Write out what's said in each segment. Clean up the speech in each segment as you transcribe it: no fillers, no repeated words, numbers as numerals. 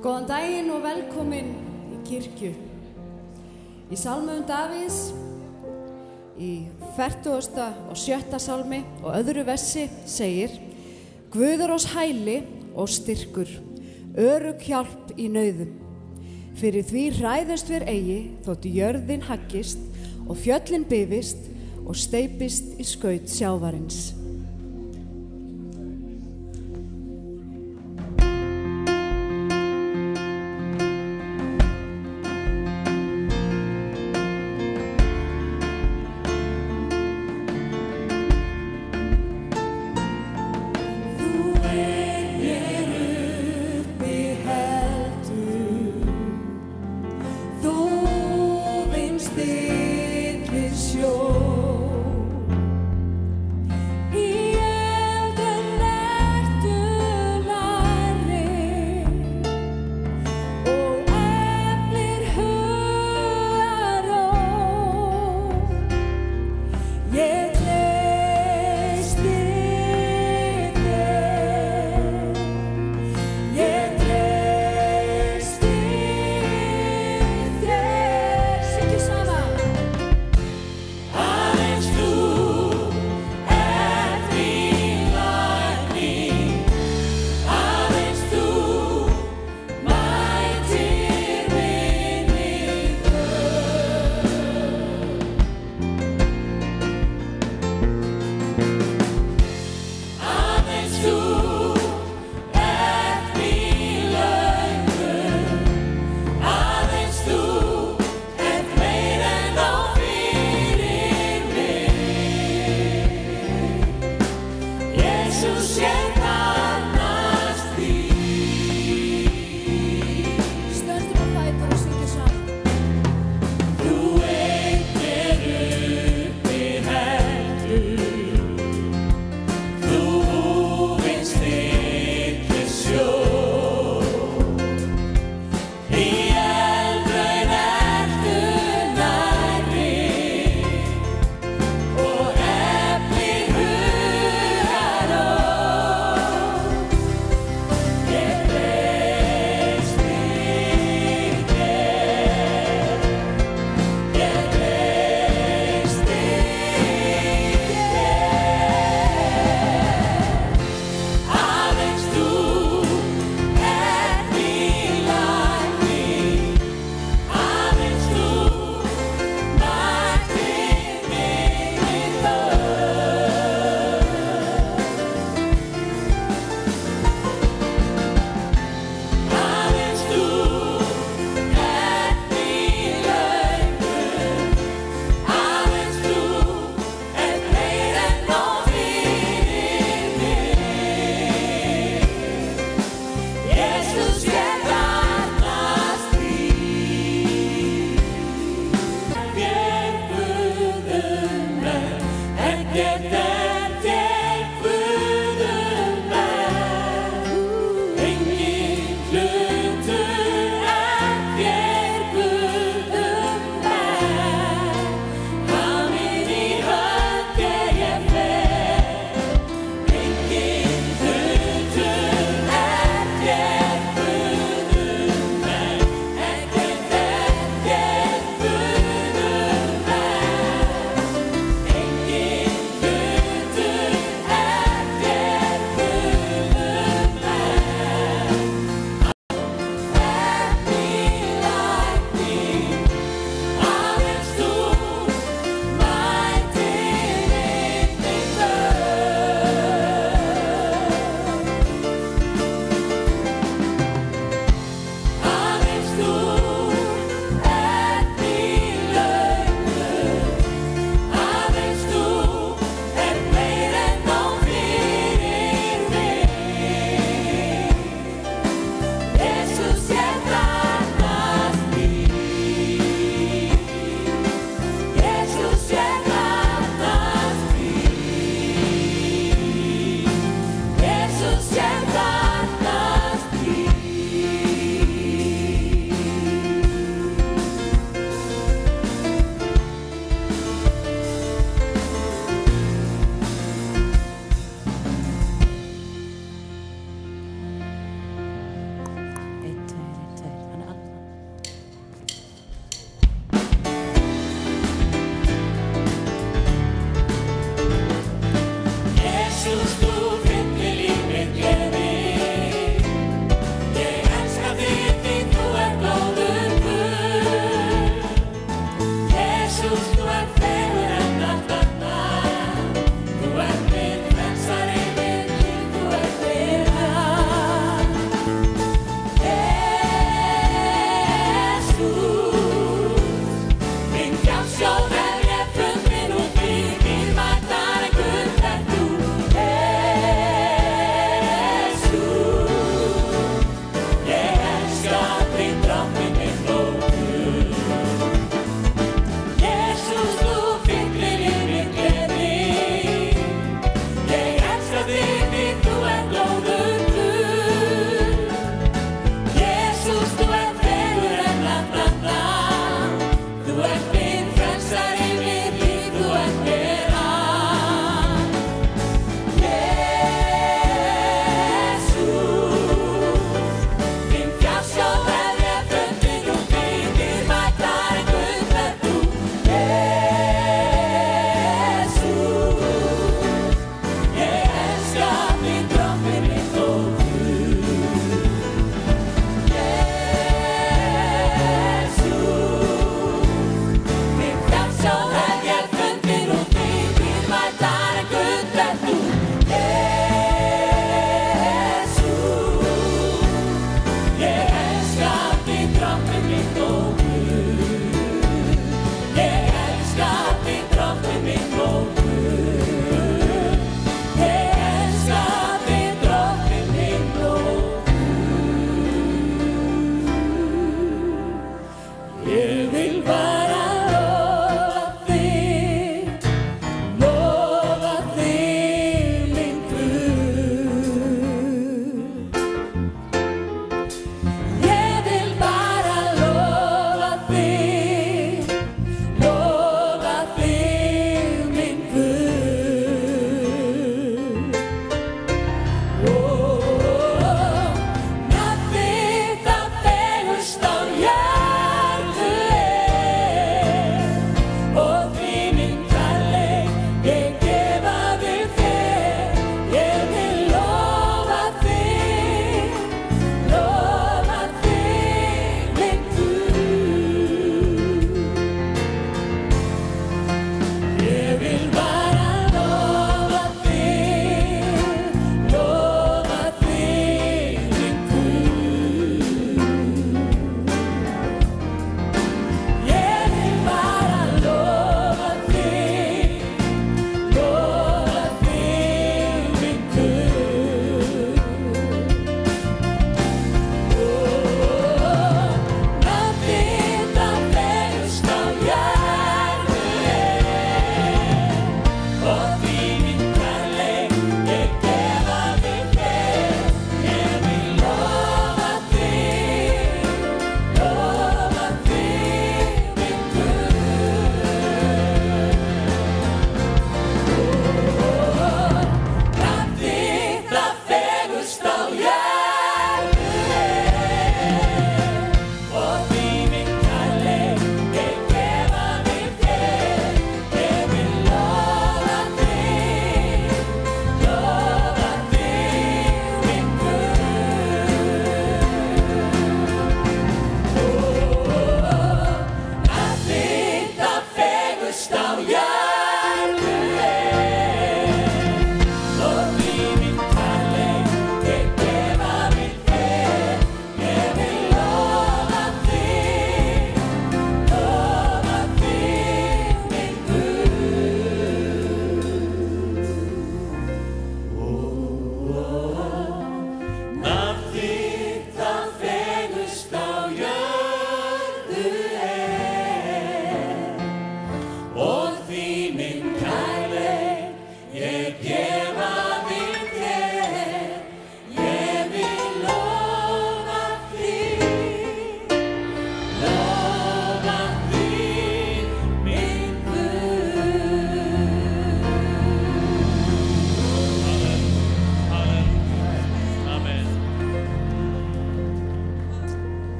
Góðan daginn og velkomin í kirkju. Í Salmum Davíðs, í 47. salmi og öðru versi segir: Guð er oss hæli og styrkur, örugg hjálp í nauðum. Fyrir því hræðust við eigi, þótt jörðin haggist og fjöllin bifist og steypist í skaut sjávarins.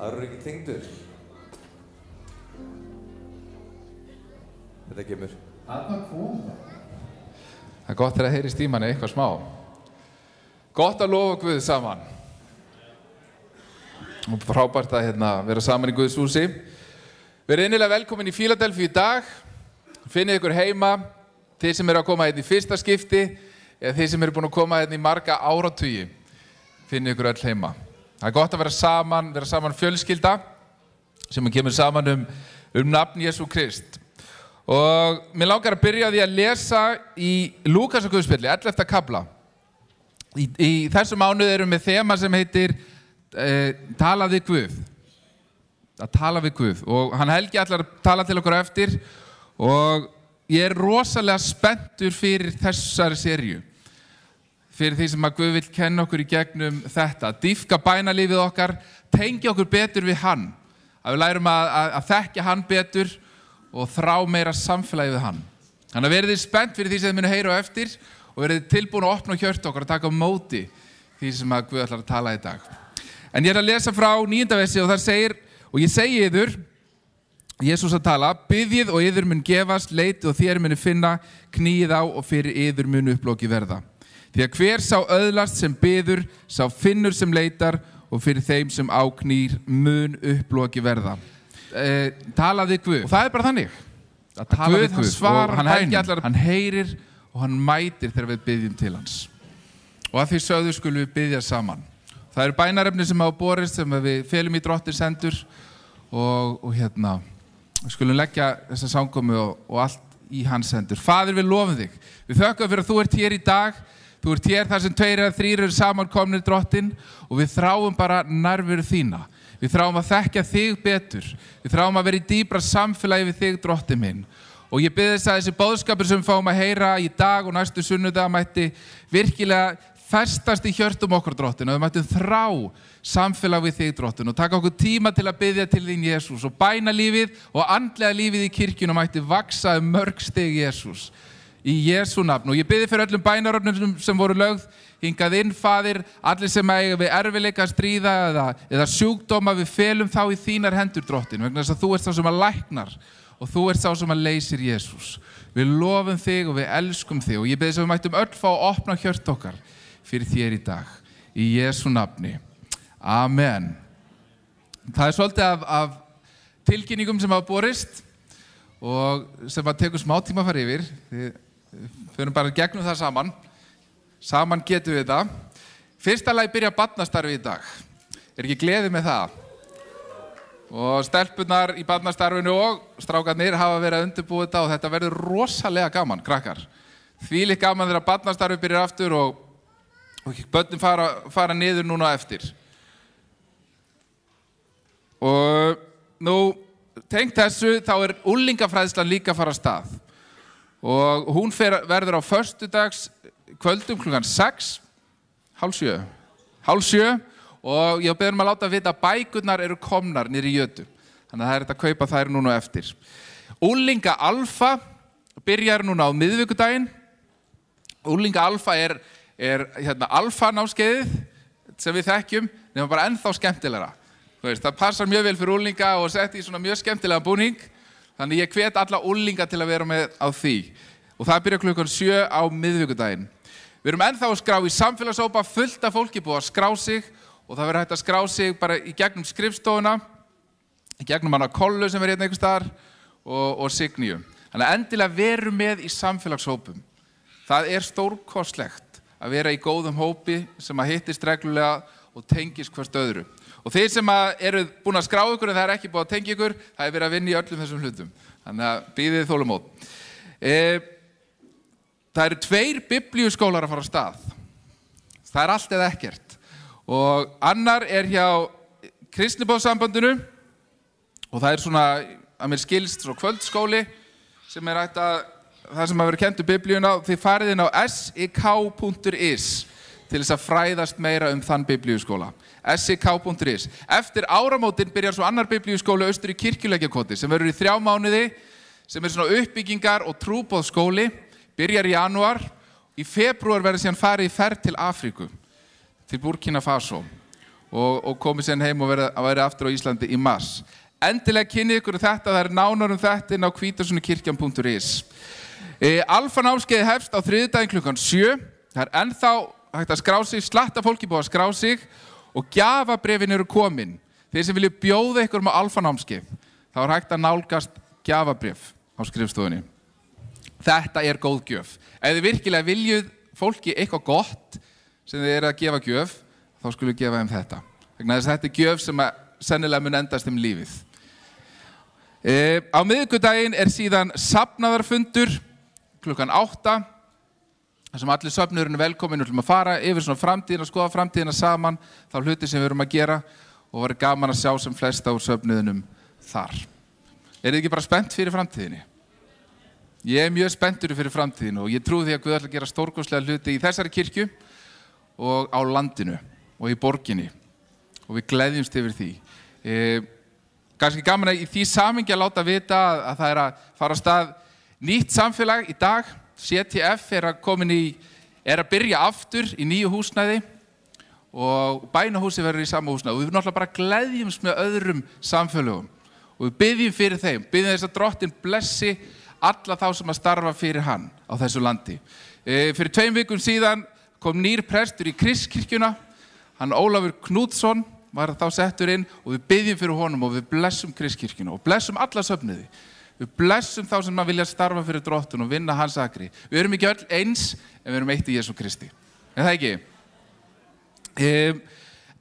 Aðrar ekki tengdur. Þetta kemur. Þarna kom það. Það er gott þegar að heyrist í manni eitthvað smá. Gott að lofa Guð saman. Og frábært að vera saman í Guðs húsi. Verið innilega velkomin í Fíladelfíu í dag. Finnið ykkur heima, þið sem eru að koma hérna í fyrsta skipti eða þið sem eru búin að koma hérna í marga áratugi. Finnið ykkur öll heima. Það er gott að vera saman fjölskylda sem kemur saman nafn Jesú Krist. Og mér langar að byrja á því að lesa í Lúkasar guðspjalli, 11. kafla. Í þessu mánuði erum við þema sem heitir Tala við Guð. Að tala við Guð. Og hann Helgi ætlar að tala til okkur eftir og ég er rosalega spenntur fyrir þessari seríu. Fyrir því sem að Guð vill kenna okkur í gegnum þetta. Dýpka bænalífið okkar, tengja okkur betur við hann. Að við lærum að þekkja hann betur og þrá meira samfélagi við hann. Þannig að verið þið spennt fyrir því sem þið munu heyra á eftir og verið þið tilbúin að opna hjörtu okkar að taka á móti því sem að Guð ætlar að tala í dag. En ég er að lesa frá 9. versi og þar segir, og ég segi yður, Jesús að tala, biðjið og yður mun gefast, leitið og þér munu finna, kníið á og fyrir yður munu upploki verða. Því að hver sá öðlast sem biður, sá finnur sem leitar og fyrir þeim sem áknýr mun upploki verða. Talaði Guð. Og það er bara þannig. Að Guð, hann svarar bænum. Hann heyrir og hann mætir þegar við biðjum til hans. Og að því sögðu skulum við biðja saman. Það eru bænarefni sem hafa borist sem við felum í Drottins hendur og skulum leggja þessa samkomu og allt í hans hendur. Faðir, við lofum þig. Við þökkum fyrir að þú ert hér í dag. Þú ert hér þar sem 2 eða 3 eru samankomnir Drottinn og við þráum bara nærveru þína. Við þráum að þekkja þig betur. Við þráum að vera í dýpra samfélagi við þig, Drottinn minn. Og ég bið þess að þessi boðskapur sem við fáum að heyra í dag og næstu sunnudag mætti virkilega festast í hjörtum okkar, Drottinn, og við mættum þrá samfélag við þig, Drottinn, og taka okkur tíma til að biðja til þín, Jesús, og bænalífið og andlega lífið í kirkjunum mætti vaksa mörg stig, Jesús. Í Jesú nafn. Og ég biði fyrir öllum bænaröfnum sem voru lögð hingað inn, Faðir, allir sem eiga við erfiðleika að stríða eða sjúkdóma, við felum þá í þínar hendur, Drottinn, vegna þess að þú ert sá sem að læknar og þú ert sá sem að leysir, Jesús. Við lofum þig og við elskum þig og ég biði sem við mættum öll fá að opna hjört okkar fyrir þér í dag. Í Jesú nafni. Amen. Það er svolítið af tilkynningum sem hafa borist og sem að tekur smá tíma að fara yfir. Við förum bara gegnum það saman. Saman getum við þetta. Fyrsta lagi byrja barnastarfi í dag. Er ekki gleði með það? Og stelpurnar í barnastarfinu og strákarnir hafa verið að undirbúa þetta og þetta verður rosalega gaman, krakkar. Þvílíkt gaman þegar barnastarfi byrjar aftur og börnin fara niður núna eftir. Og nú, tengt þessu, þá er unglingafræðslan líka að fara af stað. og hún verður á föstudags kvöldum klukkan 6, hálf 7 og ég beður að láta vita að bækurnar eru komnar niður í Jötu. Þannig að það er hægt að kaupa þær núna eftir. Unglinga Alfa byrjar núna á miðvikudaginn. Unglinga Alfa er Alfa námskeiðið sem við þekkjum, nema bara ennþá skemmtilegra. Það passar mjög vel fyrir unglinga og sett í svona mjög skemmtilega búning. Þannig ég hvet alla unglinga til að vera með á því. Og það byrjar klukkan 7 á miðvikudaginn. Við erum ennþá að skrá í samfélagshópa, fullt af fólki búið að skrá sig og það verður hægt að skrá sig bara í gegnum skrifstofuna, í gegnum hana Kollu sem er hérna einhvers staðar og Signíu. Þannig að endilega veru með í samfélagshópum. Það er stórkostlegt að vera í góðum hópi sem að hittist reglulega og tengist hvert öðru. Og þeir sem eru búin að skrá ykkur en það er ekki búið að tengja ykkur, það er verið að vinna í öllum þessum hlutum. Þannig að bíðið þolinmóð. Það eru 2 biblíuskólar að fara af stað. Það er allt eða ekkert. Og annar er hjá Kristniboðssambandinu og það er svona, að mér skilst, svo kvöldskóli sem er það sem að vera kennt biblíuna. Þið farið inn á sik.is til þess að fræðast meira þann biblíuskóla. sik.is. Eftir áramótin byrjar svo annar biblíuskóli austur í Kirkjulækjarkoti sem verður í 3 mánuði, sem er svona uppbyggingar og trúboðskóli, byrjar í janúar. Í febrúar verður síðan farið í ferð til Afríku, til Burkina Faso og komið síðan heim og verið aftur á Íslandi í mars. Endilega kynnið ykkur þetta, það er nánar þetta inn á hvítasunukirkjan.is. Alfa námskeiðið hefst á þriðjudaginn klukkan 7. Það er ennþá hægt að skrá sig, slatta fólki búið að skrá sig og gjafabréfin eru komin. Þeir sem vilja bjóða ykkur með Alfa námskeið, þá er hægt að nálgast gjafabréf á skrifstofunni. Þetta er góð gjöf. Ef þið virkilega viljið fólki eitthvað gott sem þið eru að gefa gjöf, þá skulum við gefa þeim þetta. Vegna þess að þetta er gjöf sem sennilega mun endast lífið. Á miðvikudaginn er síðan safnaðarfundur klukkan 8, þar sem allir söfnuðurinn er velkomin að fara yfir svona framtíðina, skoða framtíðina saman, þá hluti sem við erum að gera og verður gaman að sjá sem flesta úr söfnuðunum þar. Þið ekki bara spennt fyrir framtíðinni? Ég er mjög spenntur fyrir framtíðinu og ég trúi því að Guð ætlar að gera stórkostlega hluti í þessari kirkju og á landinu og í borginni og við gleðjumst yfir því. Kannski gaman að í því samhengi að láta vita að það er að fara af stað nýtt samfélag í dag. CTF er að byrja aftur í nýju húsnæði og bænahúsi verður í sama húsnæði og við náttúrulega bara gleðjumst með öðrum samfélögum og við biðjum fyrir þeim, biðjum þess að Drottinn blessi alla þá sem að starfa fyrir hann á þessu landi. Fyrir 2 vikum síðan kom nýr prestur í Kristkirkjuna, hann Ólafur Knútsson var þá settur inn og við biðjum fyrir honum og við blessum Kristkirkjuna og blessum alla söfnuði. Við blessum þá sem að vilja starfa fyrir Drottinn og vinna hans akri. Við erum ekki öll eins, en við erum eitt í Jesú Kristi. Er það ekki?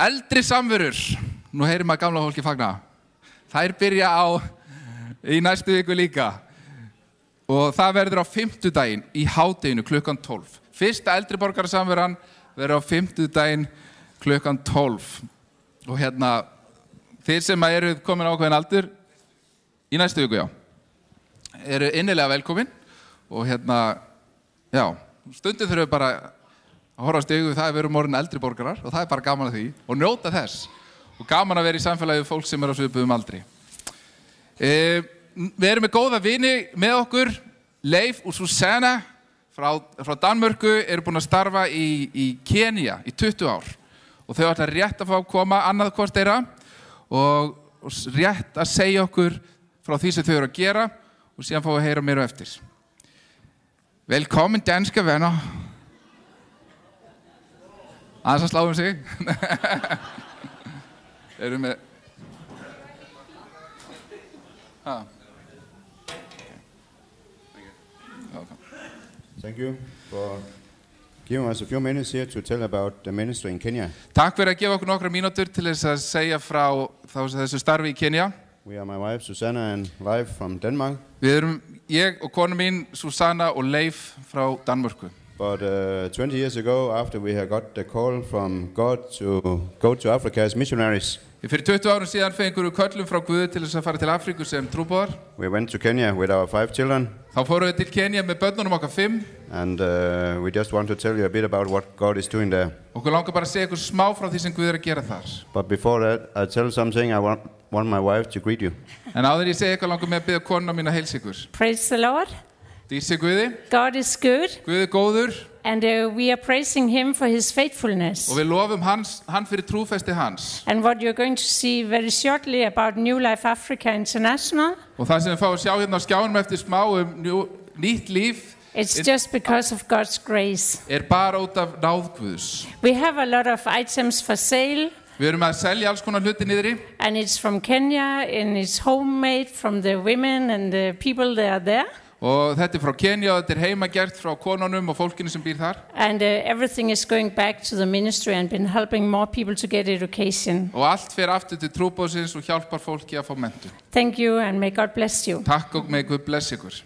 Eldri samverur, nú heyrir maður gamla fólki fagna, þær byrja í næstu viku líka. Og það verður á 5. í hádeginu klukkan 12. Fyrsta eldri borgarasamveran verður á 5. klukkan 12. Og þeir sem eru komin á ákveðin aldur í næstu viku, eru innilega velkomin. Og stundum þurfum við bara að horfast í augu við það að við erum orðin eldri borgarar og það er bara gaman að því og njóta þess. Og gaman að vera í samfélagi fólk sem er á svipuðum aldri. Við erum með góða vini með okkur, Leif og Susanna frá Danmörku eru búin að starfa í Kenya í 20 ár og þau ætla rétt að fá að koma annað hvort þeirra og rétt að segja okkur frá því sem þau eru að gera og síðan fá að heyra meira eftir. Velkommen danske venner. Aðeins að slá sig. Erum með Thank you for giving us a few minutes here to tell about the ministry in Kenya. Takk fyrir að gefa okkur nokkra mínútur til þess að segja frá þessu starfi í Kenya. We are my wife Susanna and Leif from Denmark. Við erum ég og konu mín Susanna og Leif frá Danmörku. But 20 years ago, after we had got the call from God to go to Africa as missionaries, Fyrir 20 árum síðan fengur við köllum frá Guði til þess að fara til Afríku sem trúboðar. we went to Kenya with our 5 children. Þá fórum við til Kenya með börnunum okkar 5. And we just want to tell you a bit about what God is doing there. Okkur langar bara að segja ykkur smá frá því sem Guð að gera þar. But before that, I tell something. I want my wife to greet you. En áður ég segja eitthvað langar mig að biðja konuna mín að heilsa ykkur. Praise the Lord. Dísi Guði, God is good, Guð góður and we are praising Him for His faithfulness. og við lofum hann fyrir trúfesti hans. And what you're going to see very shortly about New Life Africa International, Og það sem við fáum að sjá hérna á skjánum eftir smá nýtt líf it's just because of God's grace. bara út af náð Guðs. We have a lot of items for sale, Við erum að selja alls konar hluti niðri and it's from Kenya, and it's homemade from the women and the people that are there. og þetta frá Kenya og þetta heimagert frá konunum og fólkinu sem býr þar. And everything is going back to the ministry and been helping more people to get education. Og allt fer aftur til trúboðsins og hjálpar fólki að fá menntun. Thank you, and may God bless you. Takk og með Guð bless ykkur.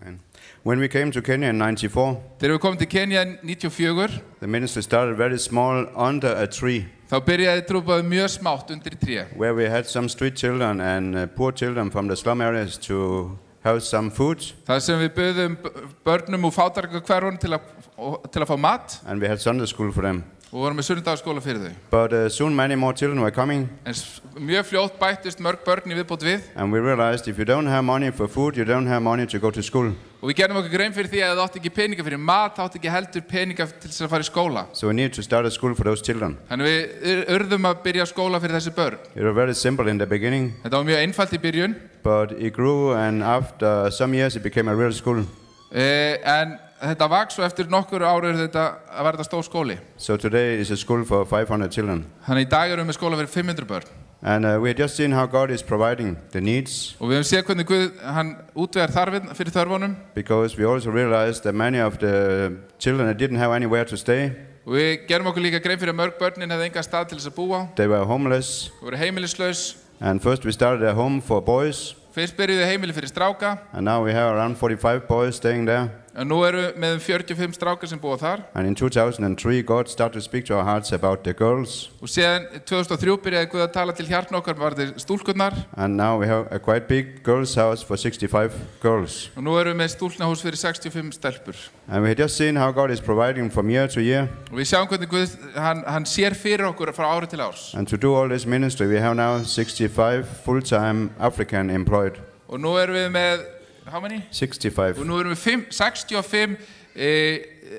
Amen. When we came to Kenya in 94, Þegar við komum til Kenya 94, the ministry started very small under a tree, þá byrjaði trúboðið mjög smátt undir tré. where we had some street children and poor children from the slum areas to have some food. Það sem við böðum börnum úr fátækrahverfunum til að fá mat And we had Sunday school for them. og vorum með sunnudagsskóla fyrir þau. But soon many more children were coming, En mjög fljótt bættist mörg börn í viðbót við and we realized if you don't have money for food, you don't have money to go to school. og við gerðum okkur grein fyrir því að það átti ekki peninga fyrir mat, það átti ekki heldur peninga til þess að fara í skóla. So we needed to start a school for those children. Þannig við urðum að byrja skóla fyrir þessi börn. It was very simple in the beginning, Þetta var mjög einfalt í byrjun, but it grew, and after some years it became a real school. en þetta vaks og eftir nokkur ári þetta að verða stór skóli. So today is a school for 500 children. Þannig í dag erum við með skóla fyrir 500 börn. And we have just seen how God is providing the needs, Og við höfum séð hvernig Guð, hann útvegar þarfinn fyrir þörfunum. because we also realized that many of the children that didn't have anywhere to stay, Og við gerum okkur líka grein fyrir að mörg börnin hefði engan stað til þess að búa. they were homeless. Við vorum heimilislaus. And first we started a home for boys, Fyrst byrjuðu heimili fyrir stráka. and now we have around 45 boys staying there. En nú erum við með 45 strákar sem búa þar. And in 2003, God started to speak to our hearts about the girls. Og síðan 2003 byrjaði Guð að tala til hjartna okkar varðir stúlkurnar. And now we have a quite big girls' house for 65 girls. Og nú erum við með stúlknahús fyrir 65 stelpur. And we have just seen how God is providing from year to year. Og við sjáum hvernig Guð, hann sér fyrir okkur frá ári til árs. And to do all this ministry, we have now 65 full-time African employed. Og nú erum við með, how many? 65. Og nú erum við 65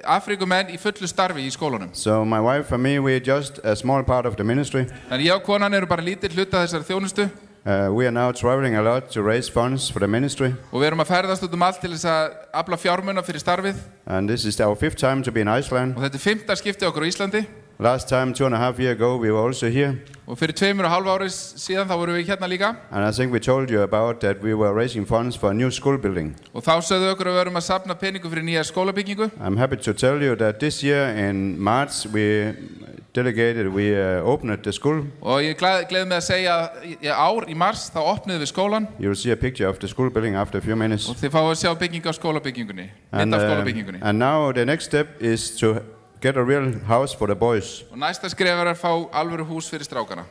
Afrikumenn í fullu starfi í skólanum. So my wife and me, we're just a small part of the ministry. Þannig ég og konan eru bara lítill hluta þessari þjónustu. We are now traveling a lot to raise funds for the ministry. Og við erum að ferðast út allt til þess að afla fjármuna fyrir starfið. And this is our 5th time to be in Iceland. Og þetta er 5. skiptið okkur á Íslandi. Last time, 2.5 years ago, we were also here. Og fyrir 2,5 ári síðan þá vorum við hérna líka. And I think we told you about that we were raising funds for a new school building. Og þá sögðu okkur að við erum að safna peningu fyrir nýja skólabyggingu. I'm happy to tell you that this year in March we opened the school. Og ég gleði mig að segja að í mars þá opnuðum við skólan. You'll see a picture of the school building after a few minutes. Og þið fáið að sjá byggingu á skólabyggingunni. Mynd af skólabyggingunni. And now the next step is to get a real house for the boys. Og næsta skref að fá alvöru hús fyrir strákana.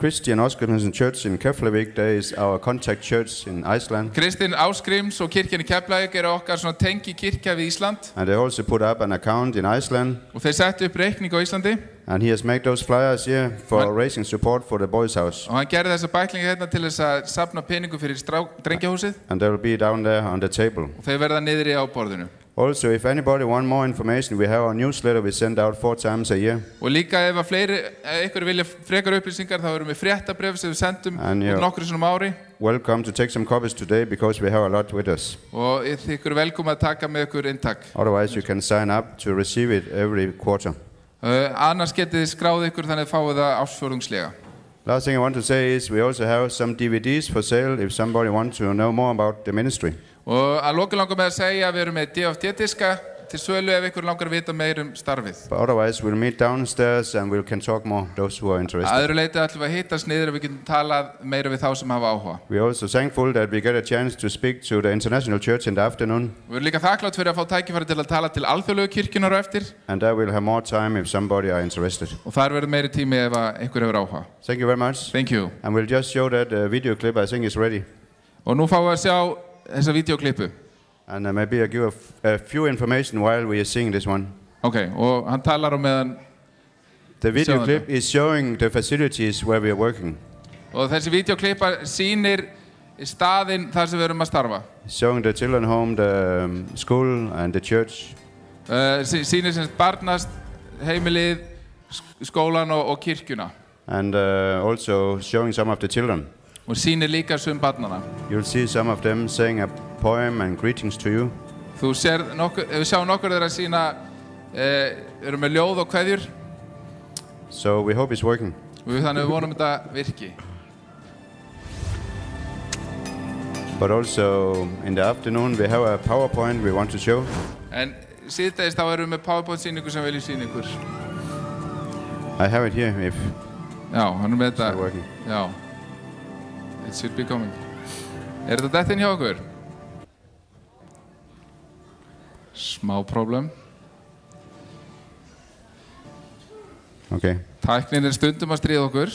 Christian Oscarsen Church in Keflavik, there is our contact church in Iceland. Kristinn Ásgríms og kirkjan í Keflavík eru okkar svona tengi kirkja við Ísland. And they also put up an account in Iceland. Og þeir settu upp reikning á Íslandi. And he has made those flyers here for raising support for the boys' house. Og hann gerði þessa bæklinga hérna til þess að safna peningu fyrir drengjahúsið. And they will be down there on the table. Og þeir verða niðri á borðinu. Also, if anybody want more information, we have our newsletter we send out 4 times a year. Og líka ef að ykkur vilja frekar upplýsingar þá erum við fréttabréf sem við sendum út nokkru svona ári. Welcome to take some copies today because we have a lot with us. Og ykkur velkom að taka með ykkur inntak. Otherwise, you can sign up to receive it every quarter. Annars getið þið skráð ykkur þannig að fáið það ársfjórðungslega. Last thing I want to say is we also have some DVDs for sale if somebody wants to know more about the ministry. Og að lokum langar með að segja að við erum með DFT-diska til sölu ef ykkur langar að vita meir starfið. But otherwise, we'll meet downstairs and we can talk more, those who are interested. Að öðru leyti ætlum við að hittast niður og við getum talað meira við þá sem hafa áhuga. We're also thankful that we get a chance to speak to the International Church in the afternoon. Við erum líka þakklátt fyrir að fá tækifæri til að tala til alþjóðlegu kirkjunnar á eftir. And there we'll have more time if somebody are interested. Og þar verður meiri tími ef einhver hefur áhuga. Thank you very much. Thank you. And we'll just show that video clip, I think is ready. Og nú fáum við að sjá þessa videoklippu. And maybe I'll give a few information while we are seeing this one. Okay, og hann talar meðan. The video clip is showing the facilities where we are working. Og þessi videoklippa sýnir staðinn þar sem við erum að starfa. Showing the children home, the school and the church. Sýnir sem barnast, heimilið, skólan og kirkjuna. And also showing some of the children. Og sýnir líka sum barnana. You'll see some of them saying a poem and greetings to you. Þú sér við sjáum nokkur þeirra sína eru með ljóð og kveðjur. So we hope it's working. Þannig við vonum þetta virki. But also in the afternoon we have a PowerPoint we want to show. En síðdegis þá erum við með PowerPoint sýningu sem viljum sýna ykkur. I have it here if. Já, hann með þetta. It's working. Já. It should be coming. Þetta dett inn hjá okkur? Smá problem. Okay. Tæknin stundum að stríða okkur.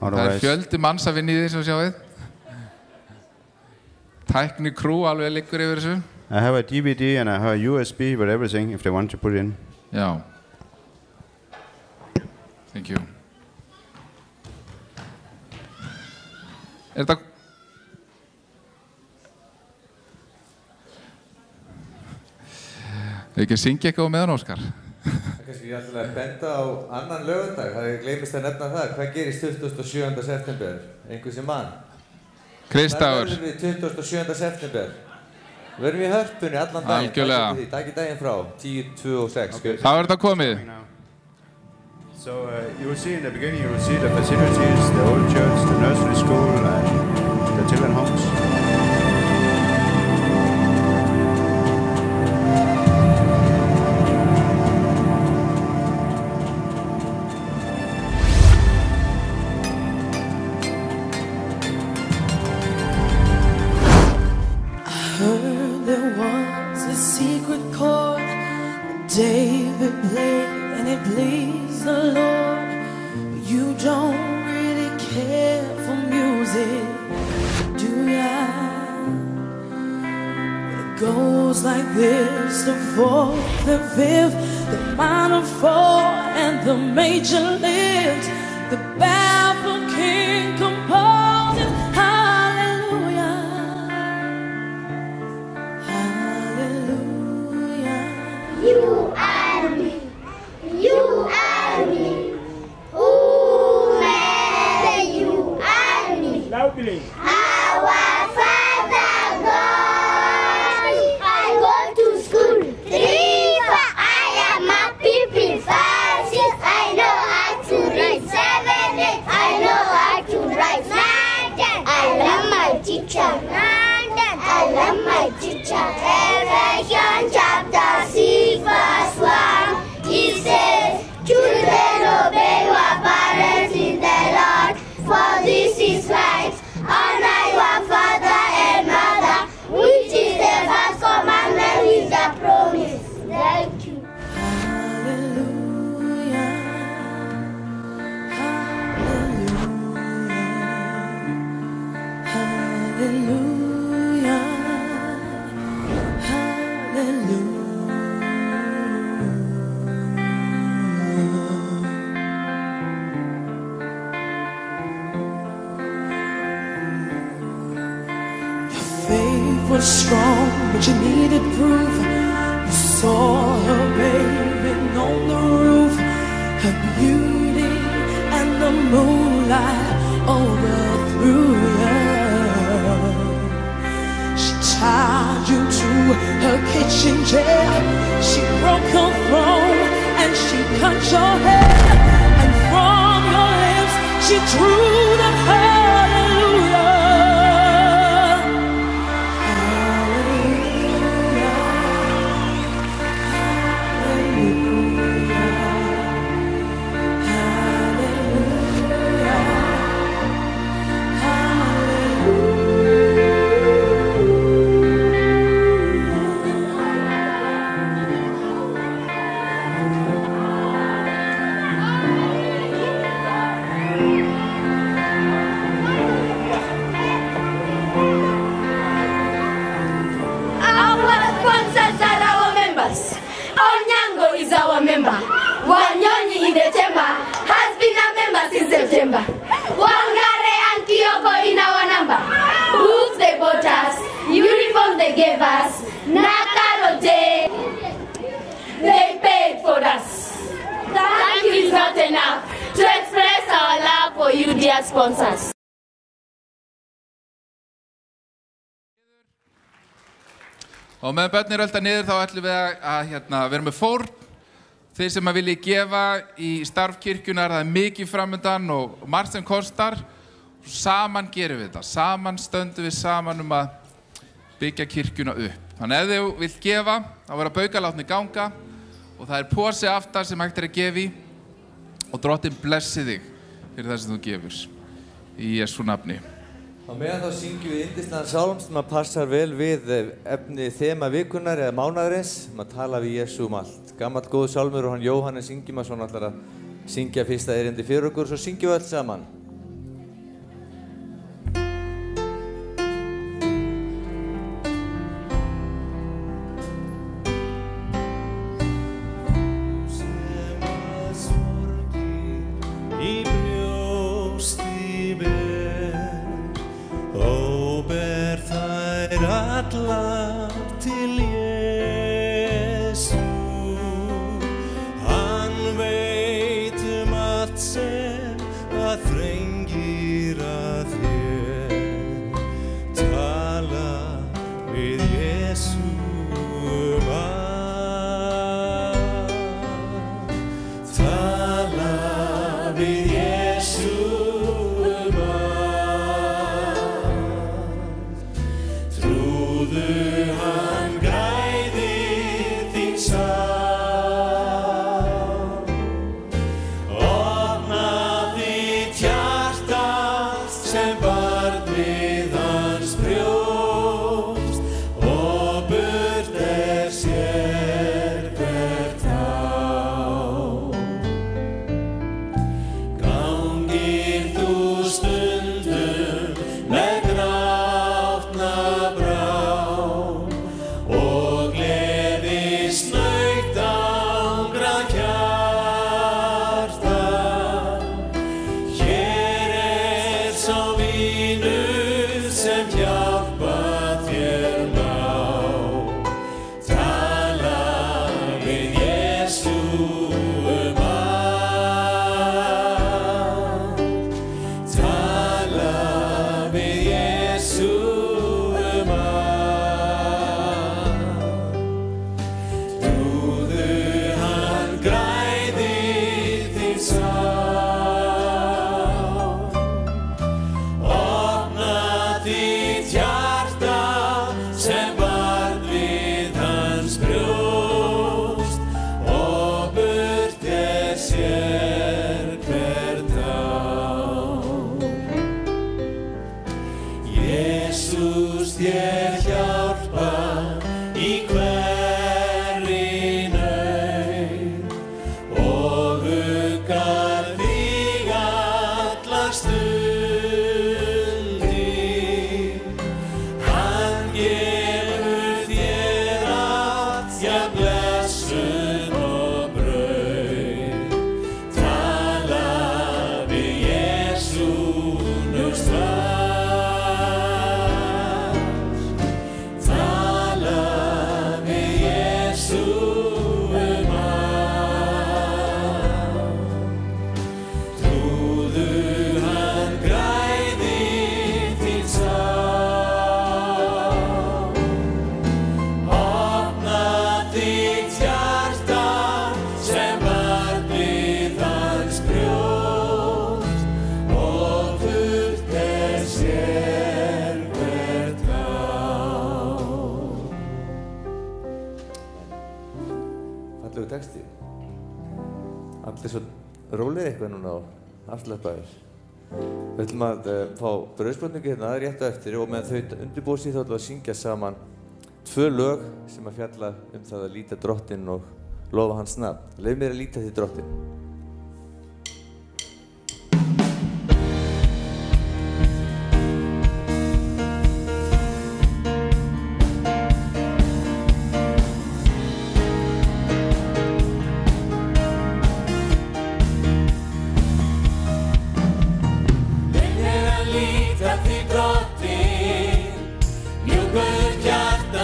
Það fjöldi manns að vinna í því sem sjáið. Tækni crew alveg liggur yfir þessu. I have a DVD and I have a USB with everything if they want to put it in. Já. Thank you. Þetta ekki að syngja eitthvað á meðan, Óskar? Kannski ég ætla að benda á annan laugardag. Það gleymist að nefna það. Hvað gerist 27. september? Einhver sem mann? Kristdagur. Það verður við 27. september. Við verðum í Hörpunni allan daginn. Algjörlega. Takk í daginn frá 10, 2 og 6. Okay. Það verður þetta komið. So you will see in the beginning, you will see the facilities, the old church, the nursery school, and the children homes. I heard there was a secret chord that David played, and it pleased the Lord. But you don't really care for music, do ya? It goes like this: the fourth, the fifth, the minor four, and the major lift. The baffled king composed it. Hallelujah, hallelujah. You are me. You are me. Who made you are me? Loudly. Our Father God. I go to school. 3, 4. I am a people. 5, 6. I know how to read. 7, 8. I know how to write. 9, 10. I love my teacher. 9, 10. I love my teacher. Ephesians chapter 6 verse 1. He says, children, obey your parents in the Lord, for this is right. Honor your father and mother, which is the first commandment with the promise. Thank you. Hallelujah, hallelujah, hallelujah, Your faith was strong, but you needed proof. You saw her bathing on the roof, her beauty and the moonlight overthrew you. She tied you to her kitchen chair, she broke her throne and she cut your hair, and from your lips she drew the hallelujah. Hallelujah. they gave us. Nakarote. They paid for us. Thank you is not enough to express our love for you, dear sponsors. Og meðan börn eru alltaf niður þá ætlum við að vera með fórn. Þeir sem að vilja gefa í starf kirkjunar, það mikið framöndan og margt sem kostar. Saman gerum við þetta. Saman stöndum við saman að byggja kirkjuna upp. Þannig ef þú vilt gefa, þá verða baukalátni ganga og það posi aftar sem hægt að gefa í og Drottinn blessi þig fyrir það sem þú gefur. Í Jesú nafni. Á meðan þá syngjum við yndislegan sálm sem passar vel við efni þema vikunar eða mánaðarins að tala við Jesú allt. Gamall góður sálmur og hann Jóhannes Ingimarsson ætlar að syngja fyrsta erindi fyrir okkur og svo syngjum við öll saman. Allar til Jesú, hann veit allt sem að þrengir að þér. Tala við Jesú allt. Tala við Jesú hann græðir þín sál. Opna þitt hjarta sem barn við hans brjóst og burt sér hvert tá. Gangir þú stundum með grátna brá og gleði snöggt angrað hjarta. Hér sá vinur sem hjálpa þér má. Tala við Jesú allt. Tala við Jesú Jesús þér hjálpa í hverri nauð og huggar þig allar stundir. Hann gefur þér allt, ja blessun og brauð. Tala við Jesú nú strax. Texti. Allir svo rólegir eitthvað núna og afslappaðir. Við ætlum að fá brauðspurningu hérna rétt á eftir og meðan þau undirbúa sig þá ætlum við að syngja saman 2 lög sem að fjalla það að líta Drottinn og lofa hans nafn. Leyf mér að líta því Drottinn. Líta því Drottinn, mjúkur hjarta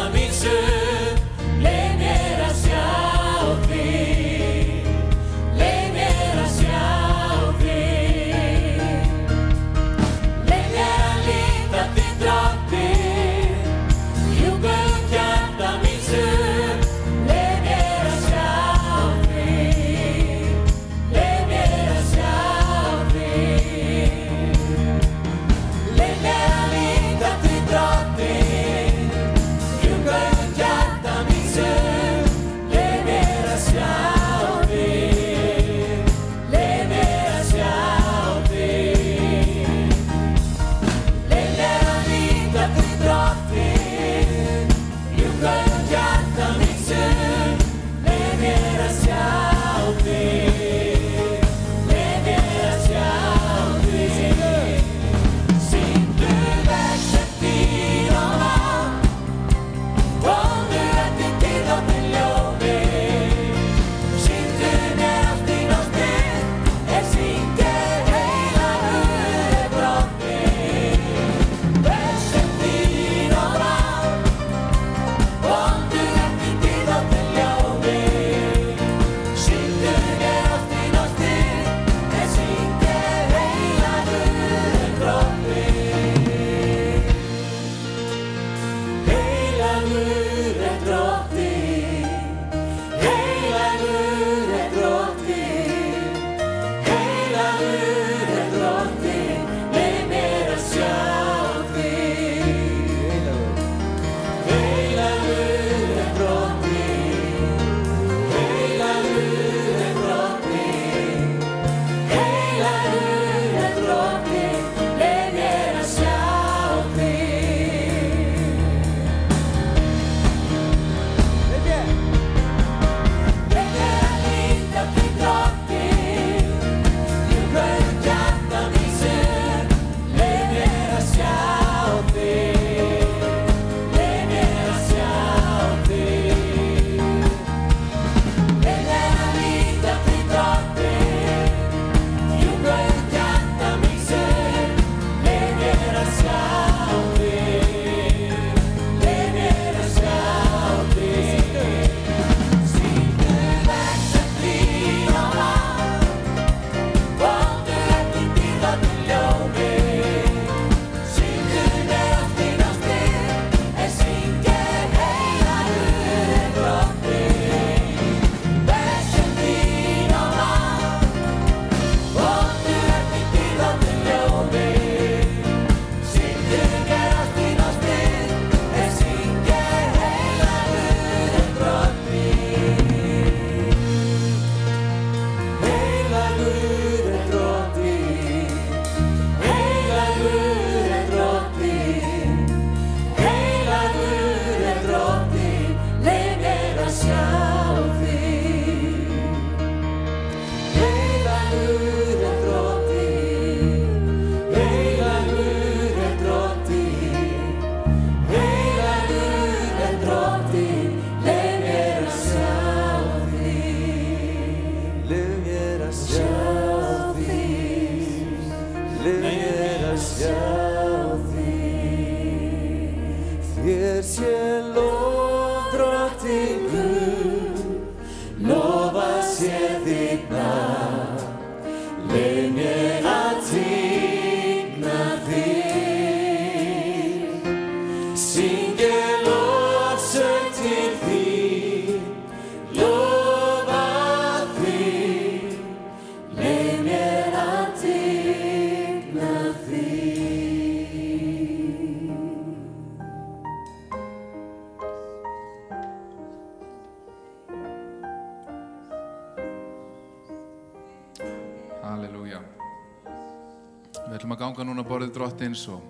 Við ætlum að ganga núna borðið Drottins og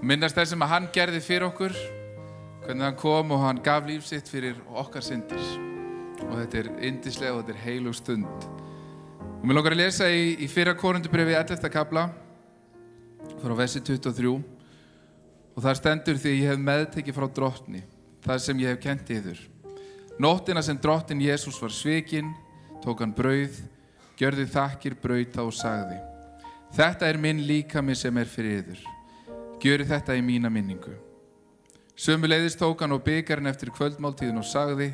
minnast þess sem að hann gerði fyrir okkur, hvernig hann kom og hann gaf líf sitt fyrir okkar syndir. Og þetta yndislega og þetta heilug stund. Og mér langar að lesa í 1. Korintubréfi 11. kafla, frá versi 23. Og þar stendur: því ég hef meðtekið frá Drottni, það sem ég hef kennt yður. Nóttina sem Drottinn Jesús var svikinn, tók hann brauð, gjörði þakkir, braut það og sagði: þetta minn líkami sem fyrir yður. Gjörið þetta í mína minningu. Sömuleiðis tók hann og bikarinn eftir kvöldmáltíðin og sagði: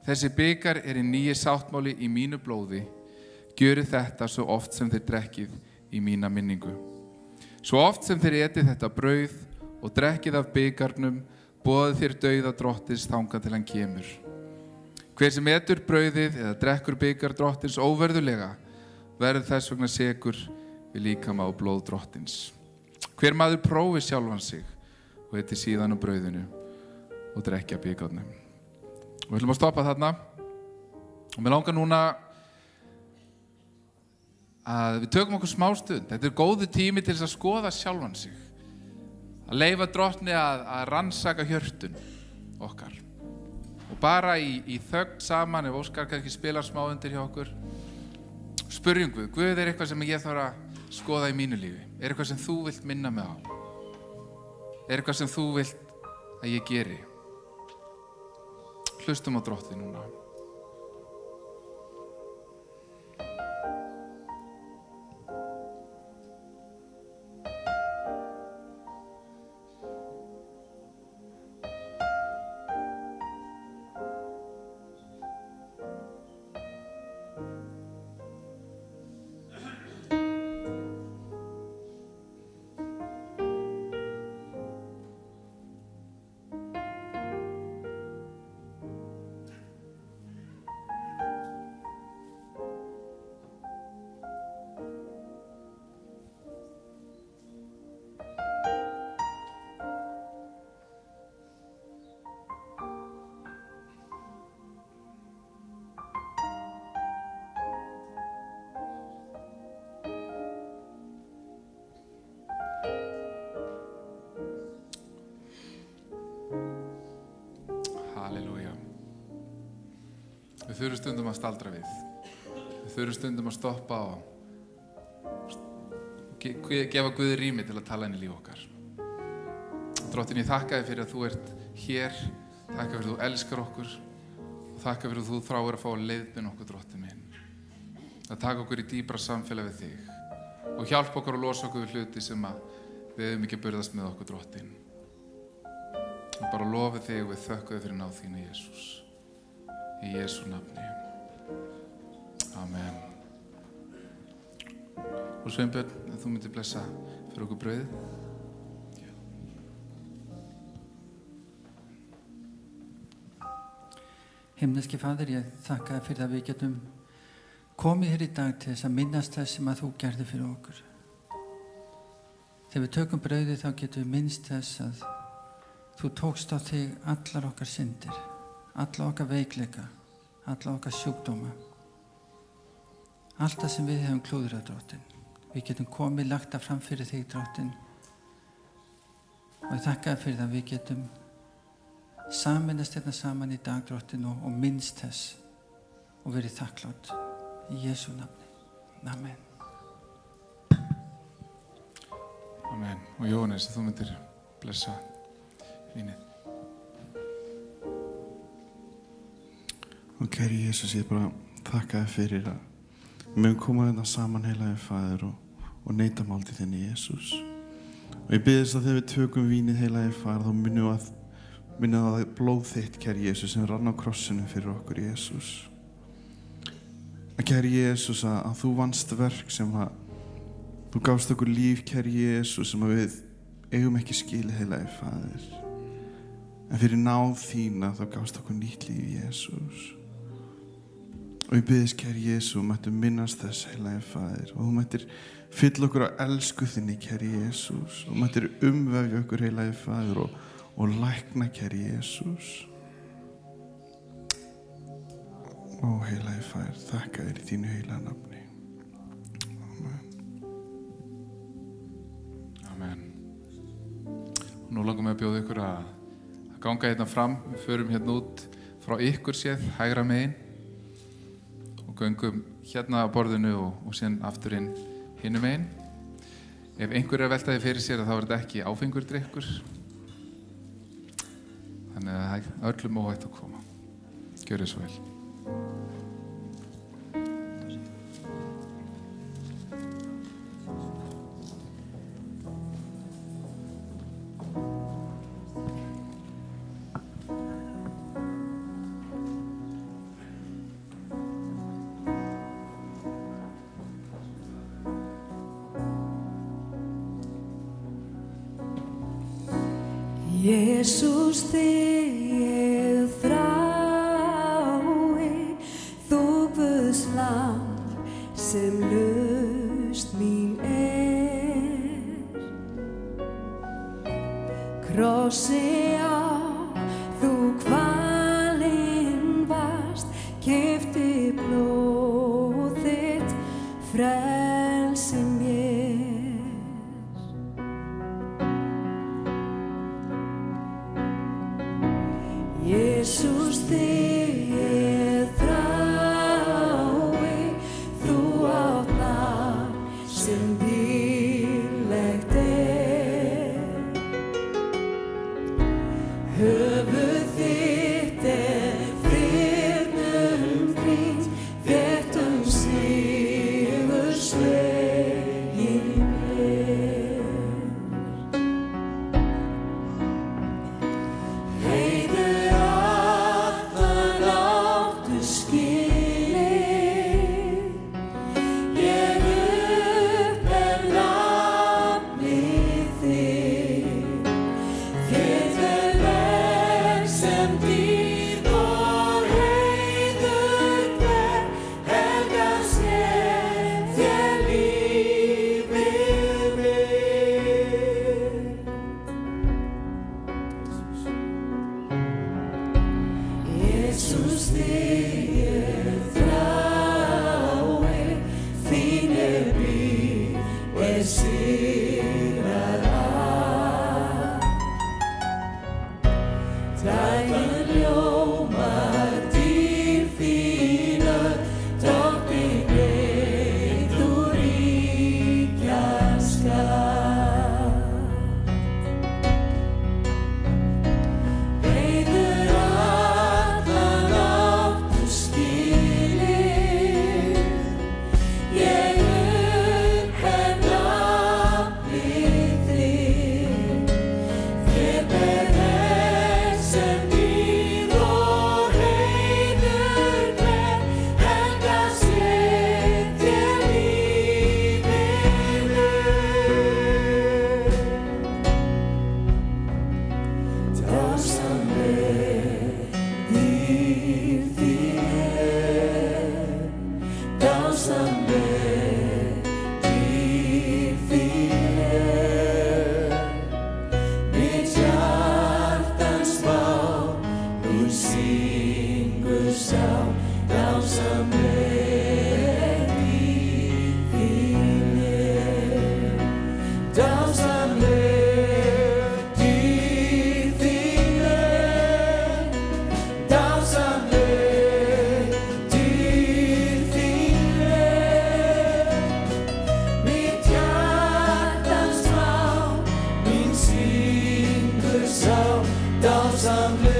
þessi bikar í nýji sáttmáli í mínu blóði. Gjörið þetta svo oft sem þér drekkið í mína minningu. Svo oft sem þér etið þetta brauð og drekkið af bikarnum, boðið þér dauða Drottins þangað til hann kemur. Hver sem etur brauðið eða drekkur bikar Drottins óverðulega, verður þess vegna sekur við líkama og blóð Drottins. Hver maður prófi sjálfan sig og eti síðan á brauðinu og drekkja bikarnum. Og við ætlum að stoppa þarna. Og mér langar núna að við tökum okkur smá stund. Þetta góðu tími til þess að skoða sjálfan sig. Að leyfa Drottni að rannsaka hjörtun okkar. Og bara í þögn saman, ef Óskar kannski spilar smá undir hjá okkur, spurjum Guð. Guð, eitthvað sem ég þarf að skoða í mínu lífi? Eitthvað sem þú vilt minna mig á? Eitthvað sem þú vilt að ég geri? Hlustum á Drottni núna. Við þurfum stundum að staldra við. Við þurfum stundum að stoppa og gefa Guði rými til að tala inn í líf okkar. Drottinn, ég þakka þér fyrir að þú ert hér. Þakka fyrir að þú elskar okkur. Og þakka fyrir að þú þráir að fá að leiðbeina okkur, Drottinn minn. Að taka okkur í dýpra samfélag við þig. Og hjálpa okkur að losa okkur við hluti sem við hefum ekki burðast með okkur, Drottinn. Og bara lofa þig og við þökkum þig fyrir náð þína, Jesús. Í Jesú nafni. Amen. Og Sveinbjörn, þú myndir blessa fyrir okkur brauðið. Himneski Faðir, ég þakka þér fyrir að við getum komið hér í dag til þess að minnast þess sem að þú gerði fyrir okkur. Þegar við tökum brauðið þá getum við minnst þess að þú tókst á þig allar okkar syndir. Alla okkar veikleika, alla okkar sjúkdóma, allt það sem við hefum klúðrað, Drottinn. Við getum komið lagt það fram fyrir þig, Drottinn. Og ég þakka þér fyrir að við getum sameinast hérna saman í dag, Drottinn, og minnst þess og verið þakklátt í Jesú nafni. Amen. Amen. Og Jóhannes, þú myndir blessa vínið. Og kæri Jesús, ég bara þakka þér fyrir að við mögum koma hérna saman, heilagi Faðir, og neyta máltíð þinni, Jesús. Og ég biðst að þegar við tökum vínið, heilagi Faðir, þá minnum að blóð þitt, kæri Jesús, sem rann á krossinu fyrir okkur, Jesús. Að kæri Jesús, að þú vannst verk sem að þú gafst okkur líf, kæri Jesús, sem að við eigum ekki skilið, heilagi Faðir. En fyrir náð þína þá gafst okkur nýtt líf, Jesús. Og ég biðst, kæri Jesú, mættu minnast þess, heilagi Faðir, og þú mættir fylla okkur á elsku þinni, kæri Jesús, og mættir umvefja okkur, heilagi Faðir, og lækna, kæri Jesús. Ó, heilagi Faðir, þakka þér í þínu heilaga nafni. Amen. að bjóða ykkur að ganga hérna fram. Við förum hérna út frá ykkur séð, hægra megin og göngum hérna á borðinu og síðan aftur inn hinum megin. Ef einhver að velta því fyrir sér þá þetta ekki áfengur drykkur. Þannig að það er öllum óhætt að koma. Gjörið svo vel. Jesus, þig ég þrái, þú Guðs lamb sem lausn mín Krossi á, þú kvalinn varst, keypti blóð þitt, frelsi mér. Jesus, þig ég þrái, þú átt nafn sem dýrlegt höfuð þitt friðnum prýnt, þéttum sigur sleginn heiður allan áttu skilið, ég upphef nafnið þitt, þér verk sem dýrð og heiður hver, helgast ég þér lífið mitt. Jesus, þig ég þrái, þín blíð sigrar að. Daginn ljómar dýr þína, drottning leið þú ríkja skal. Heiður allan áttu skilið, ég upphef nafnið þitt, þér ber verk sem dýrð og heiður hver, helgast ég þér lífið mitt. Dásamleg dýrð þín dásamleg dýrð þín mitt hjartans mál, þú syngur sá, dásamleg dýrð þín dásamleg dýrð þín dásamleg dýrð þín mitt hjartans mál, mín syngur sá, dásamleg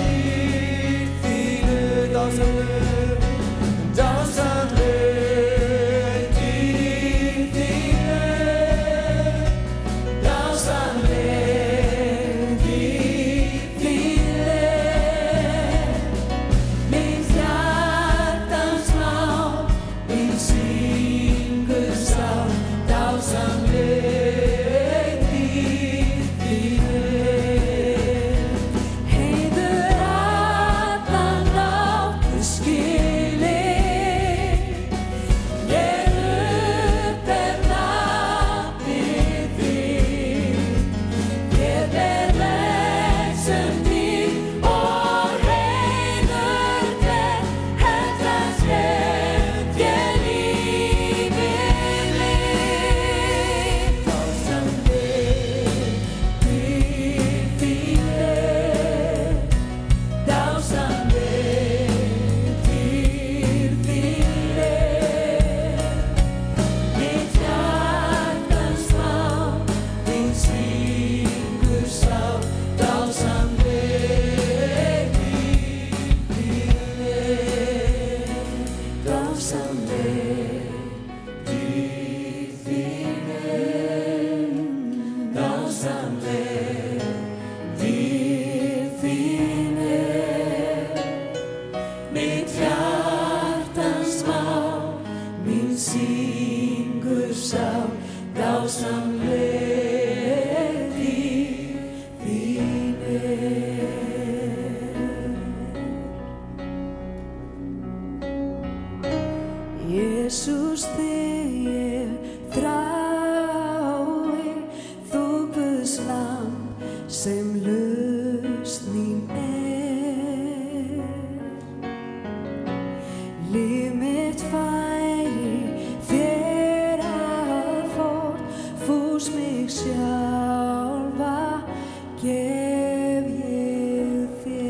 dýrð þín dásamleg mitt hjartans mál, mín syngur sál, dásamleg þín Jesús, þig ég þrái, þú Guðs lamb sem lausn mín líf mitt færi þér að fórn, fús mig sjálfa gef ég þér.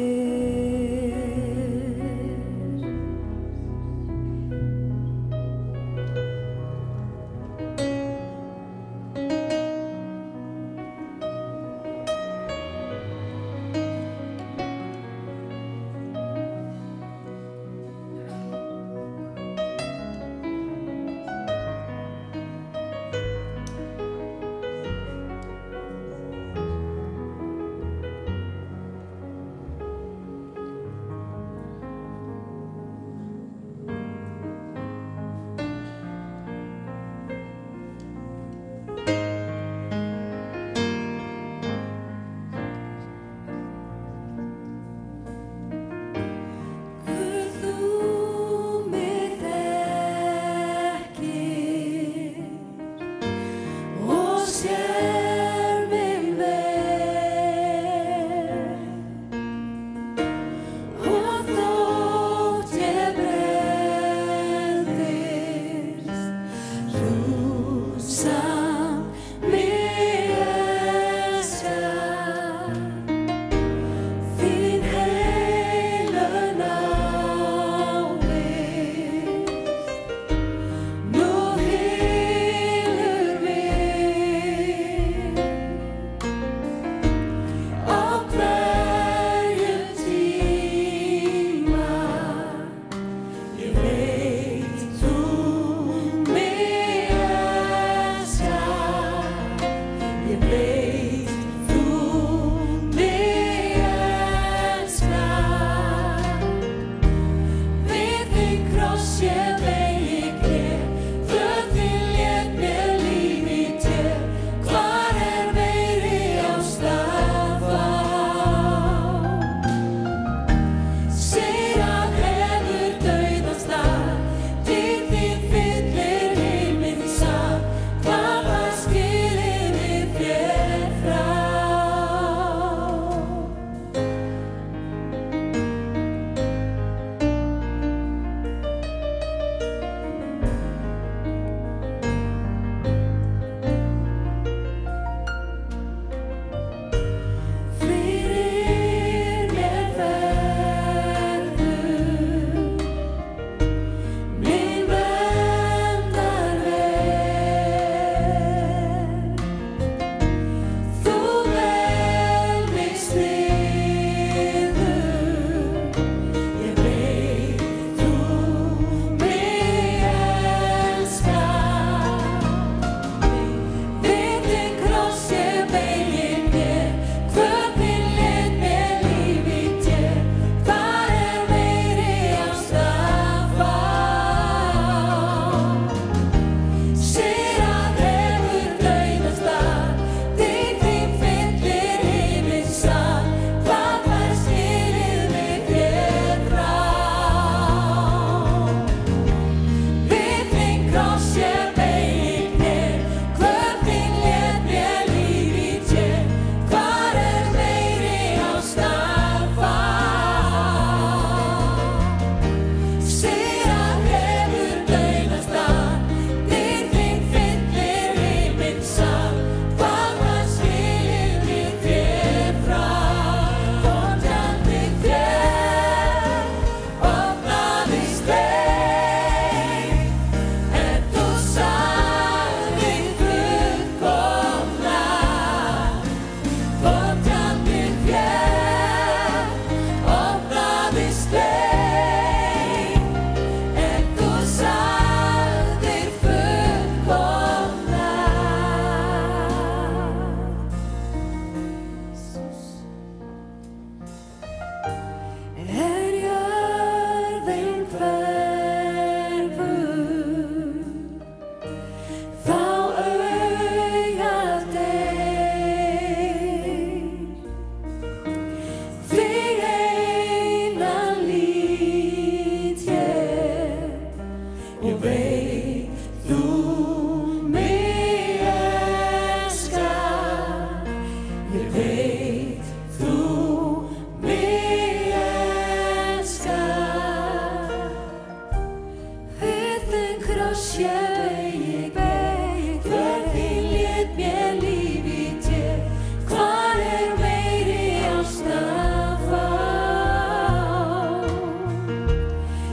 krossi beygi beg, för þín lét mér lífi til. Hvar meiri ást að fá?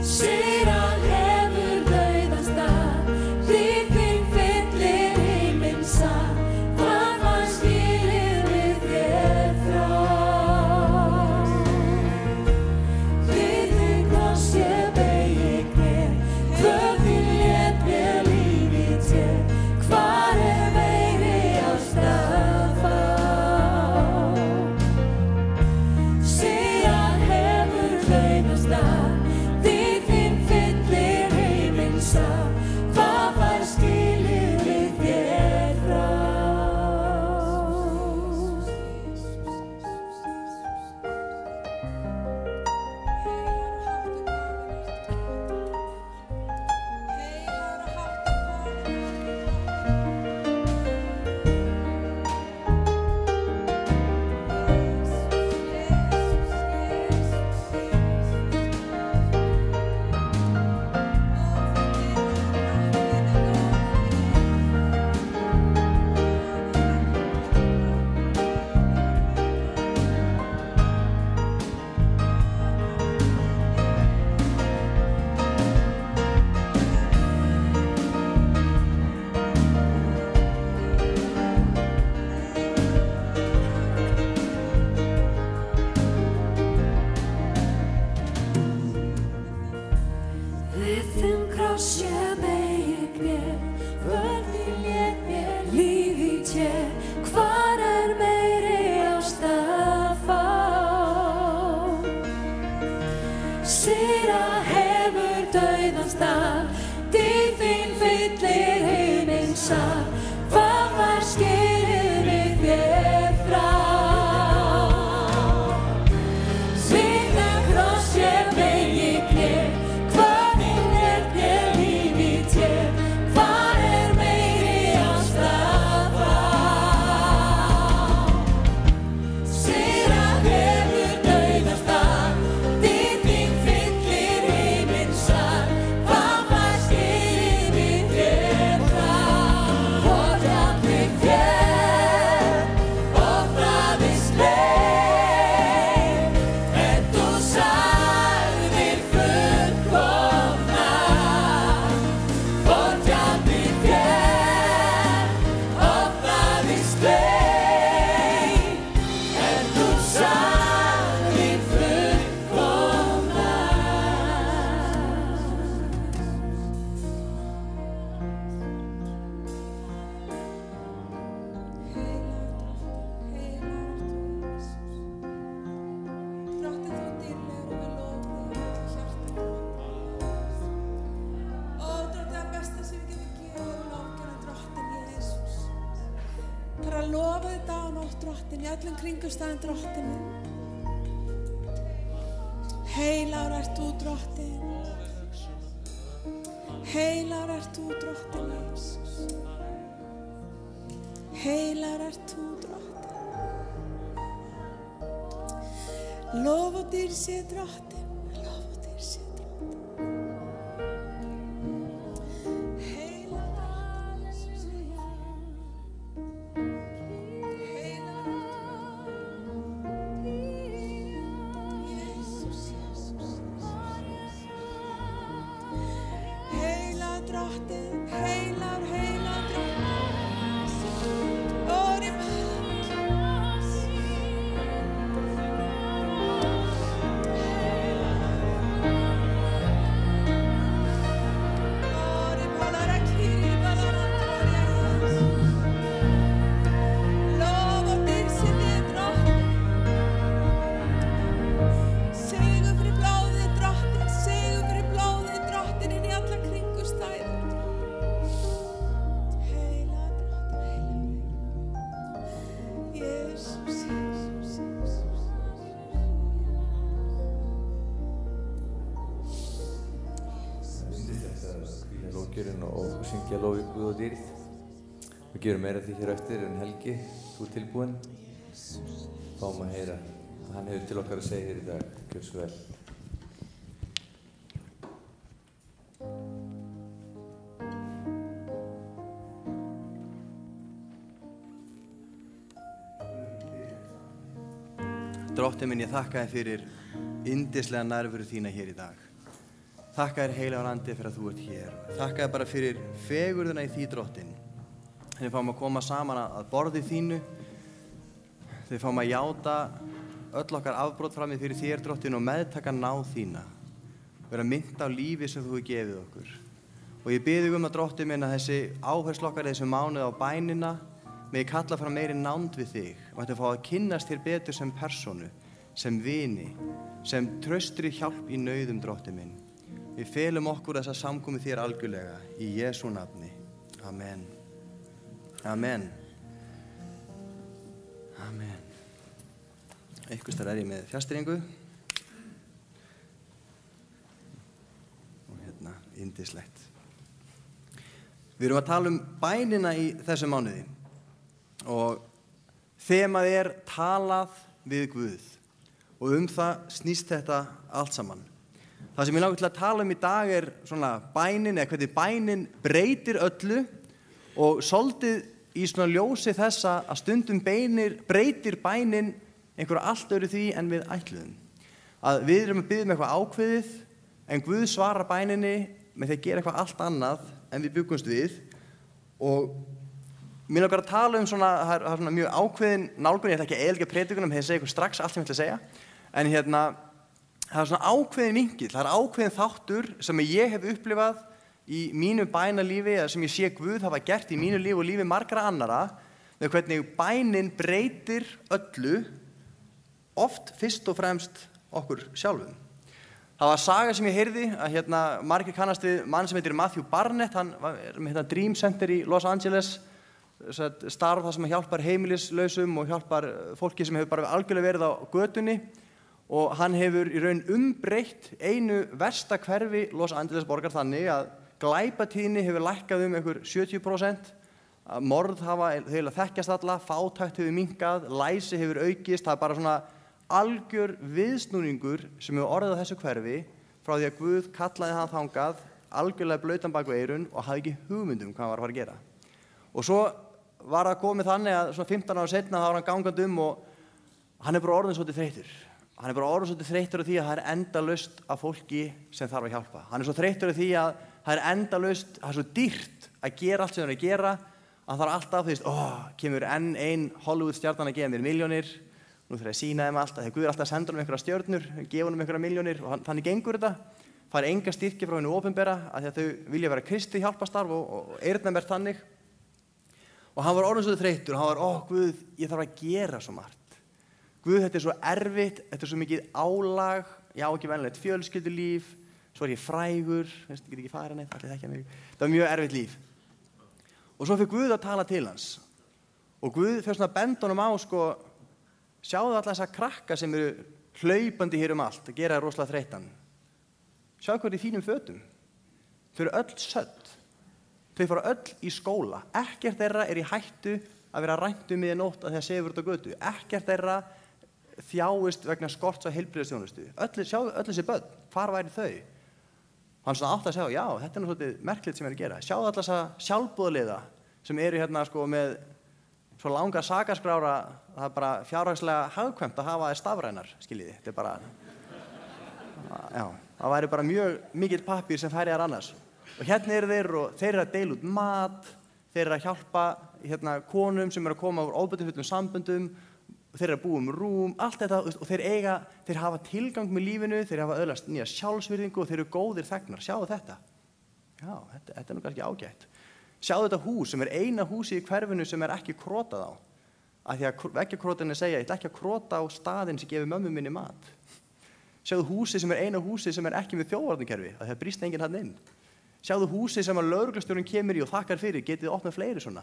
Sigra hefur dauðans dag, líf þín fyllir heiminn sal. Hvað var skilið við þér frá? Við þín kross ég beygi mér, för þín lét mér lífi til. Hvar meiri ást að fá? Sigra hefur dauðans dag, líf þín fyllir heiminn sal. Hvað var skilið við þér frá? Við þinn kross ég beygi mér, för þín lét mér lífi til. Hvar meiri ást að fá? Sigra hefur dauðans dag, líf þín fyllir heiminn sal. Hvað var skilið við þér frá? Við þinn kross ég beygi mér, för þín lét mér lífi til. Hvar meiri ást að fá? Sigra hefur dauðans dag, líf þín fyllir heiminn sal. Hvað var skilið við þér frá? Og jafnvel þér opnaðist leið, en þú sagðir fullkomna. Og jafnvel þér opnaðist leið, en þú sagðir fullkomna. Drottinn, þú dýrlegur og við lofum þig af öllu hjarta. Ó, Drottinn, það besta sem við getum gefið er lofgjörð Drottinn Jesús. Bara lofa þig dag og nótt Drottinn, í öllum kringumstæðum Drottinn minn. Heilagur ert þú Drottinn. Heilagur ert þú Drottinn Jesús. Heilagur ert þú Drottinn. Lof og dýr sé Drottinn, lof og dýr sé Drottinn. Heilagur Jesús. Heilagur Drottinn, heilagur, heilagur Drottinn. Orim lóðgjörinn og syngja lofi Guð og dýrð. Við gerum meira því hér eftir en Helgi, þú tilbúinn. Fáum að heyra hvað hann hefur til okkar að segja hér í dag. Gjör svo vel. Drottinn minn, ég þakka þér fyrir yndislega nærveru þína hér í dag. Þakka þér heilagur andi fyrir að þú ert hér. Þakka þér bara fyrir fegurðina í því, Drottinn. Þegar við fáum að koma saman að borði þínu, þegar við fáum að játa öll okkar afbrot frammi fyrir þér, Drottinn, og meðtaka náð þína. Vera mynd á lífi sem þú hefur gefið okkur. Og ég bið þig að Drottinn minn að þessi áherslu okkar þessu mánuð á bænina megi kalla fram meiri nánd við þig og þetta fá að kynnast þér betur sem persónu, sem vini, sem traustri hjálp í nauðum, Drottinn minn. Við felum okkur þessa samkomu þér algjörlega í Jesú nafni. Amen. Amen. Amen. Einhvers þar ég með fjastringu. Og hérna, yndislegt. Við erum að tala um bænina í þessu mánuði. Og þemað talað við Guð og það snýst þetta allt saman. Það sem ég langar til að tala í dag svona bænin, eða hvernig bænin breytir öllu og svolítið í svona ljósi þessa að stundum breytir bænin einhverju allt öðru því en við ætluðum. Að við erum að biðja eitthvað ákveðið en Guð svarar bæninni með því að gera eitthvað allt annað en við bjuggumst við og mér langar að tala svona, það er svona mjög ákveðin nálgun, ég ætla ekki að eyðileggja predikunum, þegar ég segi ykkur strax allt sem ég ætla að segja, en það er svona ákveðin vinkill, það er ákveðin þáttur sem ég hef upplifað í mínu bænalífi, eða sem ég sé Guð hafa gert í mínu lífi og lífi margra annara, með hvernig bænin breytir öllu, oft fyrst og fremst okkur sjálfum. Það var saga sem ég heyrði, að margir kannast við mann sem heitir Matthew Barnett, hann er með Dream Center í Los Angeles, starf það sem hjálpar heimilislausum og hjálpar fólki sem hefur bara algjörlega verið á götunni og hann hefur í raun umbreytt einu versta hverfi Los Angeles borgar þannig að glæpatíðni hefur lækkað einhver 70%, morð hafa heila þekkjast alla, fátækt hefur minnkað, læsi hefur aukist, það er bara svona algjör viðsnúningur sem hefur orðið á þessu hverfi frá því að Guð kallaði hann þangað algjörlega blautan bak við eyrun og hafði ekki hugmynd hvað hann var að fara að gera. Og svo var það komið þannig að svona 15 ára seinna þá var hann gangandi og hann er bara orðinn svolítið þreyttur. Hann er bara orðinn svolítið þreyttur af því að það er endalaust af fólki sem þarf að hjálpa. Hann er svo þreyttur af því að það er endalaust, það er svo dýrt að gera allt sem hann er að gera. Hann þarf alltaf, kemur enn ein Hollywood stjarnan að gefa mér milljónir. Nú þarf ég að sýna þeim allt, þegar Guð er alltaf að senda honum einhverja stjörnur, gefa honum einhverja milljónir og þannig gengur þetta. Fær enga styrki frá hinu opinbera af því að þau vilja vera kristið hjálparstarf og eyrnamerkt þannig. Og hann var orðinn svo þreyttur og hann var, Guð, ég þarf að gera svo margt. Guð, þetta er svo erfitt, þetta er svo mikið álag, ég á ekki venjulegt fjölskyldulíf, svo er ég frægur, ég get ekki fara neitt, allir þekkja mig. Það var mjög erfitt líf. Og svo fyrir Guð að tala til hans. Og Guð fyrir svona að benda honum á, sjáðu alla þessa krakka sem eru hlaupandi hér allt, að gera rosalega þreyttan. Sjáðu hvað er í þínum fötum. Þau eru öll södd. Þau fara öll í skóla. Ekkert þeirra er í hættu að vera rænt miðja nótt að því að sefur út á götu. Ekkert þeirra þjáist vegna skorts á heilbrigðisþjónustu. Sjáðu öll þessi börn, hvar væri þau? Hann svona átti að segja, já, þetta er nú svolítið merkilegt sem er að gera. Sjáðu alla þessa sjálfboðaliða sem eru með svo langa sakaskrára, það er bara fjárhagslega hagkvæmt að hafa þær stafrænar, skiljiði. Þetta er bara, já, það væri bara mjög mikill pappír sem færi þar annars. Og hérna eru þeir og þeir eru að deila út mat, þeir eru að hjálpa konum sem eru að koma úr ofbeldisfullum samböndum, þeir eru að búa rúm, allt þetta og þeir hafa tilgang með lífinu, þeir hafa öðlast nýja sjálfsvirðingu og þeir eru góðir þegnar. Sjáðu þetta. Já, þetta er nú kannski ágætt. Sjáðu þetta hús sem er eina húsi í hverfinu sem er ekki krótað á. Af því að veggjakrótarnir segja, ég ætla ekki að króta á staðinn sem gefur mömmu minni mat. Sjáðu húsi sem er eina húsi sem er ekki með þjóðvarnarkerfi, af því að brýst enginn þarna inn. Sjáðu húsi sem að lögreglustjórinn kemur í og þakkar fyrir, getið opnað fleiri svona.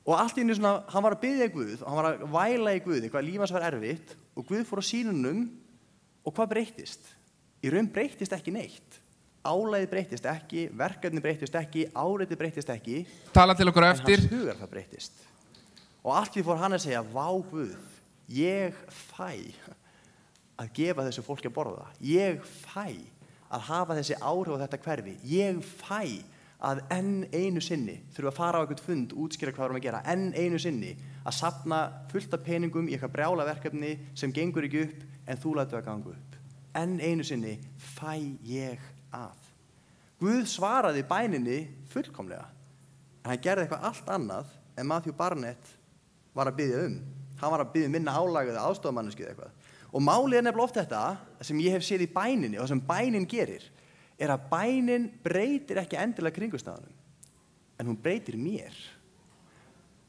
Og allt í einu svona, hann var að biðja Guð, hann var að væla í Guði, hvað líf hans var erfitt og Guð fór á sýnunum og hvað breyttist? Í raun breyttist ekki neitt. Álagið breyttist ekki, verkefni breyttist ekki, áreiti breyttist ekki. Tala til okkur eftir. En hans hugar það breyttist. Og allt því fór hann að segja, vá Guð, ég fæ að gefa þessu fólki að borða. Ég fæ að hafa þessi áhrif á þetta hverfi. Ég fæ að enn einu sinni þurfa að fara á eitthvað fund, útskýra hvað við erum að gera, enn einu sinni að safna fullt af peningum í eitthvað brjála verkefni sem gengur ekki upp en þú lætur að ganga upp. Enn einu sinni fæ ég að. Guð svaraði bæninni fullkomlega. En hann gerði eitthvað allt annað en Matthew Barnett var að biðja Hann var að biðja minna álag eða aðstoðarmanneski eða eitthvað. Og málið nefnilega oft þetta sem ég hef séð í bæninni og sem bænin gerir að bænin breytir ekki endilega kringumstæðunum, en hún breytir mér.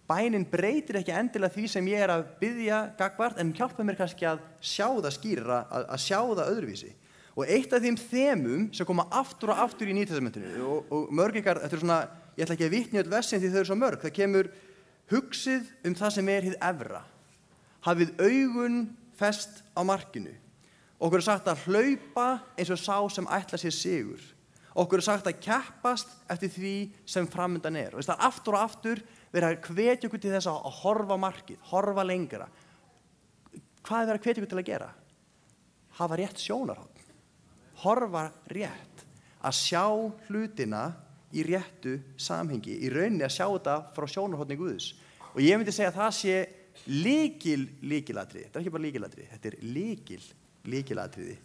Bænin breytir ekki endilega því sem ég að biðja gagvart, en hjálpa mér kannski að sjá það skýrara, að sjá það öðruvísi. Og eitt af þeim þemum sem koma aftur og aftur í Nýtestamentinu og mörg ykkar, þetta svona, ég ætla ekki að vitna í öll versin því þau eru svo mörg, það kemur hugsið það sem hið efra. Hafið augun fest á markinu. Okkur sagt að hlaupa eins og sá sem ætla sér sigur. Okkur sagt að keppast eftir því sem framundan Og það aftur og aftur verið að hvetja ykkur til þess að horfa markið, horfa lengra. Hvað verið að hvetja ykkur til að gera? Hafa rétt sjónarhorn. Horfa rétt. Að sjá hlutina í réttu samhengi. Í rauninni að sjá þetta frá sjónarhorni Guðs. Og ég myndi segja að það sé lykilatriði. Þetta ekki bara lykilatriði, þetta lykilatriði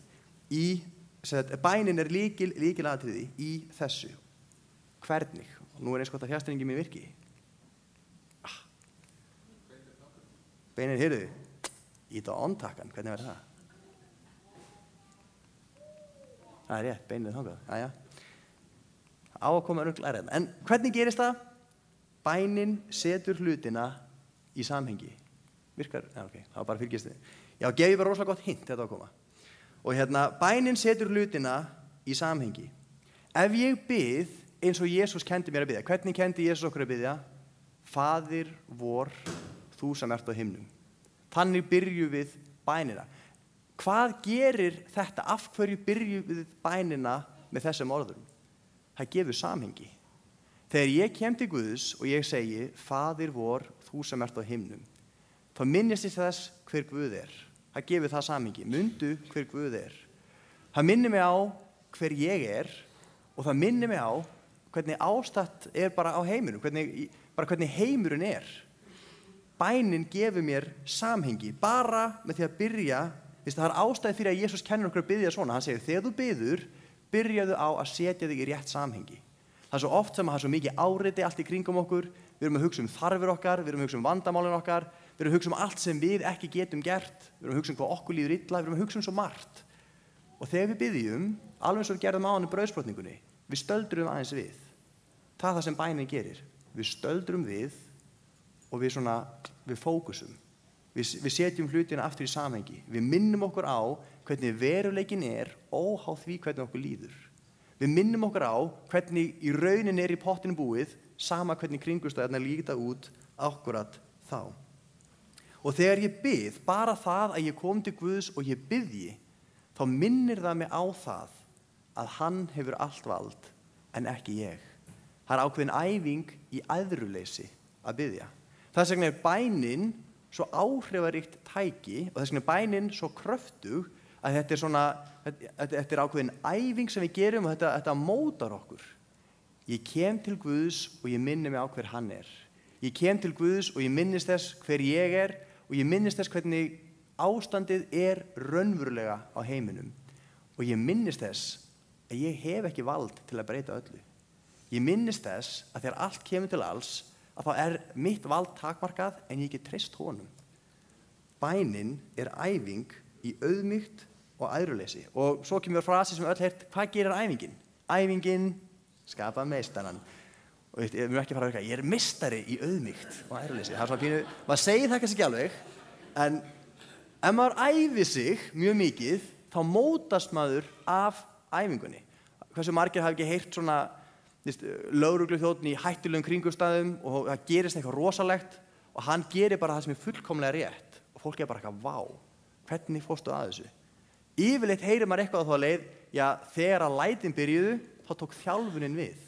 bænin lykilatriði í þessu. Hvernig? Nú eins gott að fjastringin mér virki. Beinin, heyrðu, í þetta ontakkan, hvernig verður það? Það rétt, beinin þangað, jæja. Á að koma örugglega En hvernig gerist það? Bænin setur hlutina í samhengi. Virkar? Já, ok, það var bara fylgist þið. Já, gef ég bara rosalega gott hint þetta að koma. Og bænin setur hlutina í samhengi. Ef ég bið eins og Jesús kendi mér að biðja, hvernig kendi Jesús okkur að biðja? Faðir vor, þú sem ert á himnum. Þannig byrjum við bænina. Hvað gerir þetta? Af hverju byrjum við bænina með þessum orðum? Það gefur samhengi. Þegar ég kem til Guðs og ég segi, Faðir vor, þú sem ert á himnum, þá minnist ég þess hver Guð Það gefur það samhengi. Mundu hver Guð Það minnir mig á hver ég og það minnir mig á hvernig ástatt bara á heiminum, hvernig heimurinn Bænin gefur mér samhengi, bara með því að byrja, það ástæði fyrir að Jesús kennir okkur að biðja svona. Hann segir, þegar þú biður, byrjaðu á að setja þig í rétt samhengi. Það svo oft sem það svo mikið áreiti allt í kringum okkur, við erum að hugsa þarfir okkar, við erum að hugsa vandamálin okkar, við erum að hugsa allt sem við ekki getum gert, við erum að hugsa hvað okkur líður illa, við erum að hugsa svo margt. Og þegar við biðjum, alveg eins og við gerðum á hann í brauðsbrotningunni, við stöldrum aðeins við. Það er það sem bænin gerir. Við stöldrum við og við fókusum. Við setjum hlutina aftur í samhengi. Við minnum okkur á hvernig veruleikin óháð því hvernig okkur líður. Við minnum okkur á hvernig í raunin í pottinu búið, sama hvernig kringumstæðurnar líta út akkurat þá. Og þegar ég bið, bara það að ég kom til Guðs og ég biðji, þá minnir það mig á það að hann hefur allt vald en ekki ég. Það ákveðin æfing í æðruleysi að biðja. Þess vegna bænin svo áhrifaríkt tæki og þess vegna bænin svo kröftug að þetta ákveðin æfing sem við gerum og þetta mótar okkur. Ég kem til Guðs og ég minni mig á hver hann Ég kem til Guðs og ég minnist þess hver ég og ég minnist þess hvernig ástandið raunverulega á heiminum. Og ég minnist þess að ég hef ekki vald til að breyta öllu. Ég minnist þess að þegar allt kemur til alls, að þá mitt vald takmarkað en ég get treyst honum. Bænin æfing í auðmýkt og æðruleysi. Og svo kemur frasi sem öll heyrt, hvað gerir æfingin? Æfingin skapa meistarann. Og við erum ekki að fara að virka, ég meistari í auðmýkt og æðruleysi. Það svona pínu, maður segir það kannski ekki alveg, en ef maður æfi sig mjög mikið, þá mótast maður af æfingunni. Hversu margir hafa ekki heyrt svona lögregluþjónn í hættulegum kringumstæðum og það gerist eitthvað rosalegt og hann gerir bara það sem fullkomlega rétt og fólk bara eitthvað, vá, hvernig fórstu að þessu? Yfirleitt heyrir maður eitthvað á þá leið, já, þegar að lætin byrjuðu, þá tók þjálfunin við.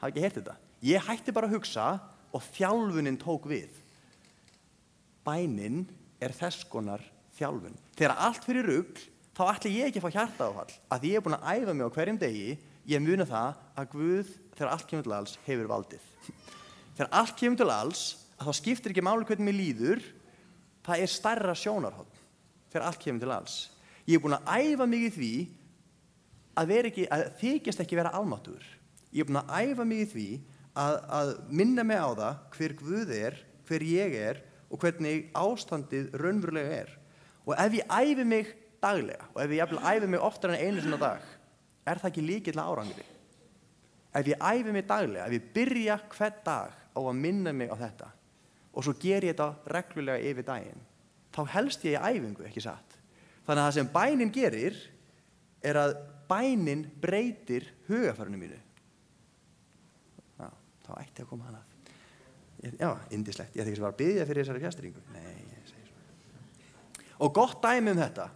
Hafa ekki heyrt þetta? Ég hætti bara að hugsa og þjálfunin tók við. Bænin þess konar þjálfun. Þegar allt fyrir rugl, þá ætla ég ekki að fá hjartaáfall, að ég búin að æfa mig á hverjum degi ég muna það að Guð, þegar allt kemur til alls, hefur valdið. Þegar allt kemur til alls, að þá skiptir ekki máli hvernig mér líður, það er stærra sjónarhorn þegar allt kemur til alls. Ég er búin að æfa mig í því að þykjast ekki vera almáttugur. Ég er búin að æfa mig í því að minna mig á það hver Guð er, hver ég er og hvernig ástandið raunverulega er. Og ef ég æfi mig daglega og ef ég jafnvel æfi mig oftar en einu sinni á dag, er það ekki lykill að árangri? Ef ég æfi mig daglega, ef ég byrja hvern dag á að minna mig á þetta og svo ger ég þetta reglulega yfir daginn, þá helst ég í æfingu, ekki satt. Þannig að það sem bænin gerir er að bænin breytir hugarfarinu mínu. Já, þá ætti að koma hann að. Já, yndislegt. Ég ætti ekki að biðja fyrir þessari fjastringu. Nei, ég segi svo. Og gott dæmi þetta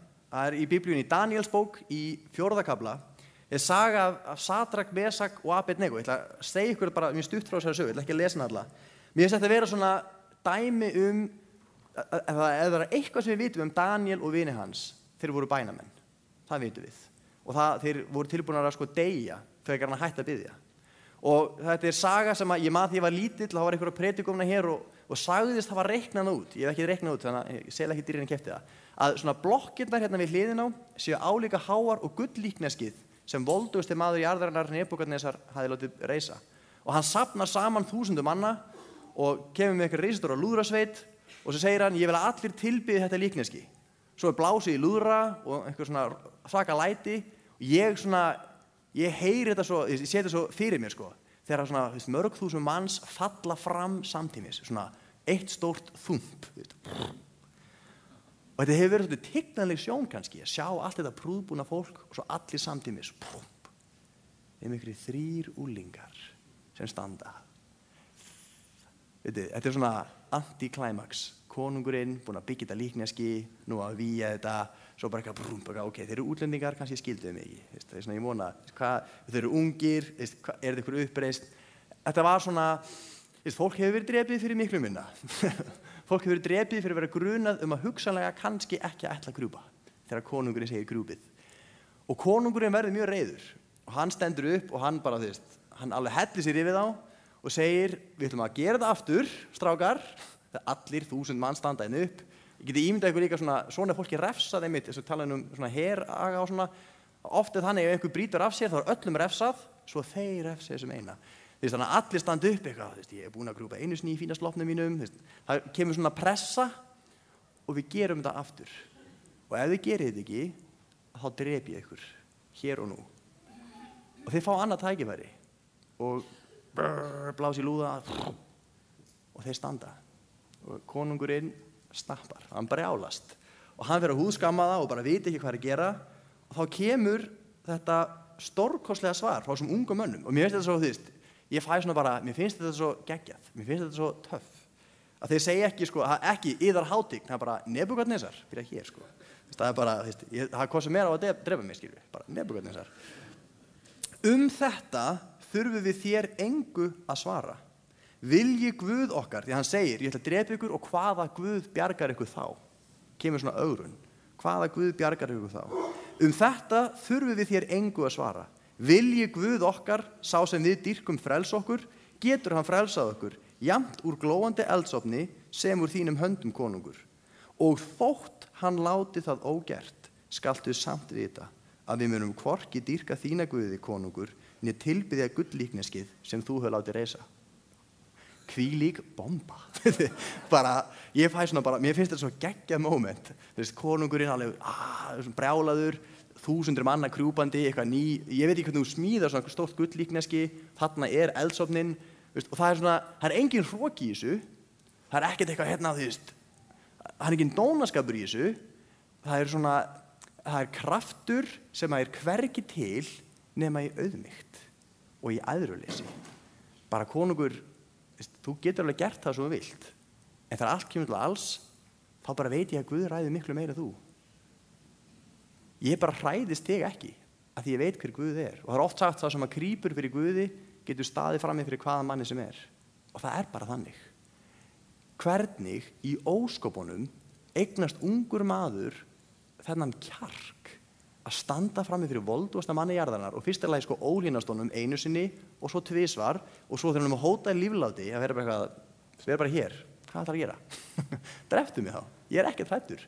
er í Biblíunni í Daniels bók í 4. kafla er saga af Sadrak, Mesak og Abednego. Ég ætla að segja ykkur bara mjög stutt frá þessari sögu, ég ætla ekki að lesa hana alla. Mér finnst þetta að vera svona dæmi ef það er eitthvað sem við vitum Daniel og vini hans, þeir voru bænamenn. Það vitum við. Og þeir voru tilbúinir að deyja þegar hann hætti að biðja. Og þetta er saga sem ég man því ég var lítill, þá var einhver að predikomna hér og sagðist hafa reiknað út, ég hef ekki reiknað út þannig að ég sel ekki dýrin keypti það, að svona blokkirnar hérna við hliðin á séu álíka háar og gull-líkneskið sem voldugusti maður jarðarinnar Nebúkadnesar hafði látið reisa. Og hann safnar saman 1000 manna og kemur með eitthvað risastóra lúðrasveit og svo segir hann, ég vil að allir tilbiði þetta líkneski. Svo er blásið í lúðra og einhver svona svaka læti og ég heyri þetta svo, ég sé þetta svo fyrir mér sko, þegar svona mörg þúsund manns falla fram samtímis, svona eitt stórt þump. Og þetta hefur verið svona tignanleg sjón kannski, að sjá allt þetta prúðbúna fólk og svo allir samtímis. Þeim ykkur 3 úlingar sem standa. Þetta er svona anti-climax. Konungurinn, búinn að byggja þetta líkneski, nú að víja þetta, svo bara eitthvað, ok, þeir eru útlendingar, kannski skilduðu mig ekki. Það er svona, ég vona, þeir eru ungir, er þetta ykkur uppreist? Þetta var svona, fólk hefur verið drepið fyrir miklu minna. Fólk hefur verið drepið fyrir að vera grunað að hugsanlega kannski ekki að ætla að grúpa, þegar konungurinn segir grúpið. Og konungurinn verður mjög reiður, og hann stendur upp og hann bara, hann alveg hellir sér yfir þá og segir, við ætlum að gera þetta aftur, strákar, allir 1000 mann standa henni upp. Ég geti ímyndað ykkur líka svona fólki refsað einmitt, þess að tala um svona heraga og svona. Oft er þannig ef einhver brýtur af sér þá er öllum refsað, svo þeir refsa þessum eina. Þannig að allir standa upp eitthvað, ég er búin að grúpa einu sinni í fína sloppnum mínum, það kemur svona pressa og við gerum þetta aftur. Og ef þið gerir þetta ekki, þá drep ég ykkur, hér og nú. Og þeir fá annað tækifæri og blási í lúða og þeir standa. Og konungurinn snappar, hann brjálast og hann verður að húðskamma það og bara viti ekki hvað er að gera og þá kemur þetta stórkostlega svar frá þessum ungu mönnum og mér finnst þetta svo, ég fæ svona bara, mér finnst þetta svo geggjað, mér finnst þetta svo töff að þeir segja ekki, ekki yðar hátign, það er bara Nebúkadnesar, byrja hér, það er bara, það kostar meira á að drepa mig, skilur við, bara Nebúkadnesar. Þetta þurfum við þér engu að svara. Vilji Guð okkar, því hann segir, ég ætla að drepa ykkur og hvaða Guð bjargar ykkur þá? Kemur svona ögrun. Hvaða Guð bjargar ykkur þá? Þetta þurfum við þér engu að svara. Vilji Guð okkar, sá sem við dýrkum frels okkur, getur hann frelsað okkur, jafnt úr glóandi eldsofni sem úr þínum höndum konungur. Og þótt hann láti það ógert, skaltu samt vita að við munum hvorki dýrka þína Guði konungur, né tilbiðja gull-líkneskið sem þú hefur látið reisa. Hvílík bomba. Bara, ég fæ svona bara, mér finnst þetta svo geggjað moment. Konungurinn alveg brjálaður, 1000 manna krjúpandi, eitthvað ný, ég veit ekki hvernig þú smíðar svona stórt gull-líkneski, þarna er eldsofnin, og það er svona, það er engin hroki í þessu, það er ekkert eitthvað hérna, það er engin dónaskapur í þessu, það er svona, það er kraftur sem er hvergi til nema í auðmýkt og í æðruleysi. Bara konungur, þú getur alveg gert það svo vilt, en þegar allt kemur til alls, þá bara veit ég að Guð ræður miklu meira en þú. Ég bara hræðist þig ekki, af því ég veit hver Guð er. Og það er oft sagt það sem að krýpur fyrir Guði getur staðið frammi fyrir hvaða manni sem er. Og það er bara þannig. Hvernig í óskopunum eignast ungur maður þennan kjark að standa frammi fyrir voldugasta manni jarðarinnar og fyrsta lagi sko ólínast honum einu sinni og svo tvisvar og svo þegar hann hótaði lífláti að vera bara hér, hvað ætlar að gera? Dreftu mig þá, ég er ekkert hræddur.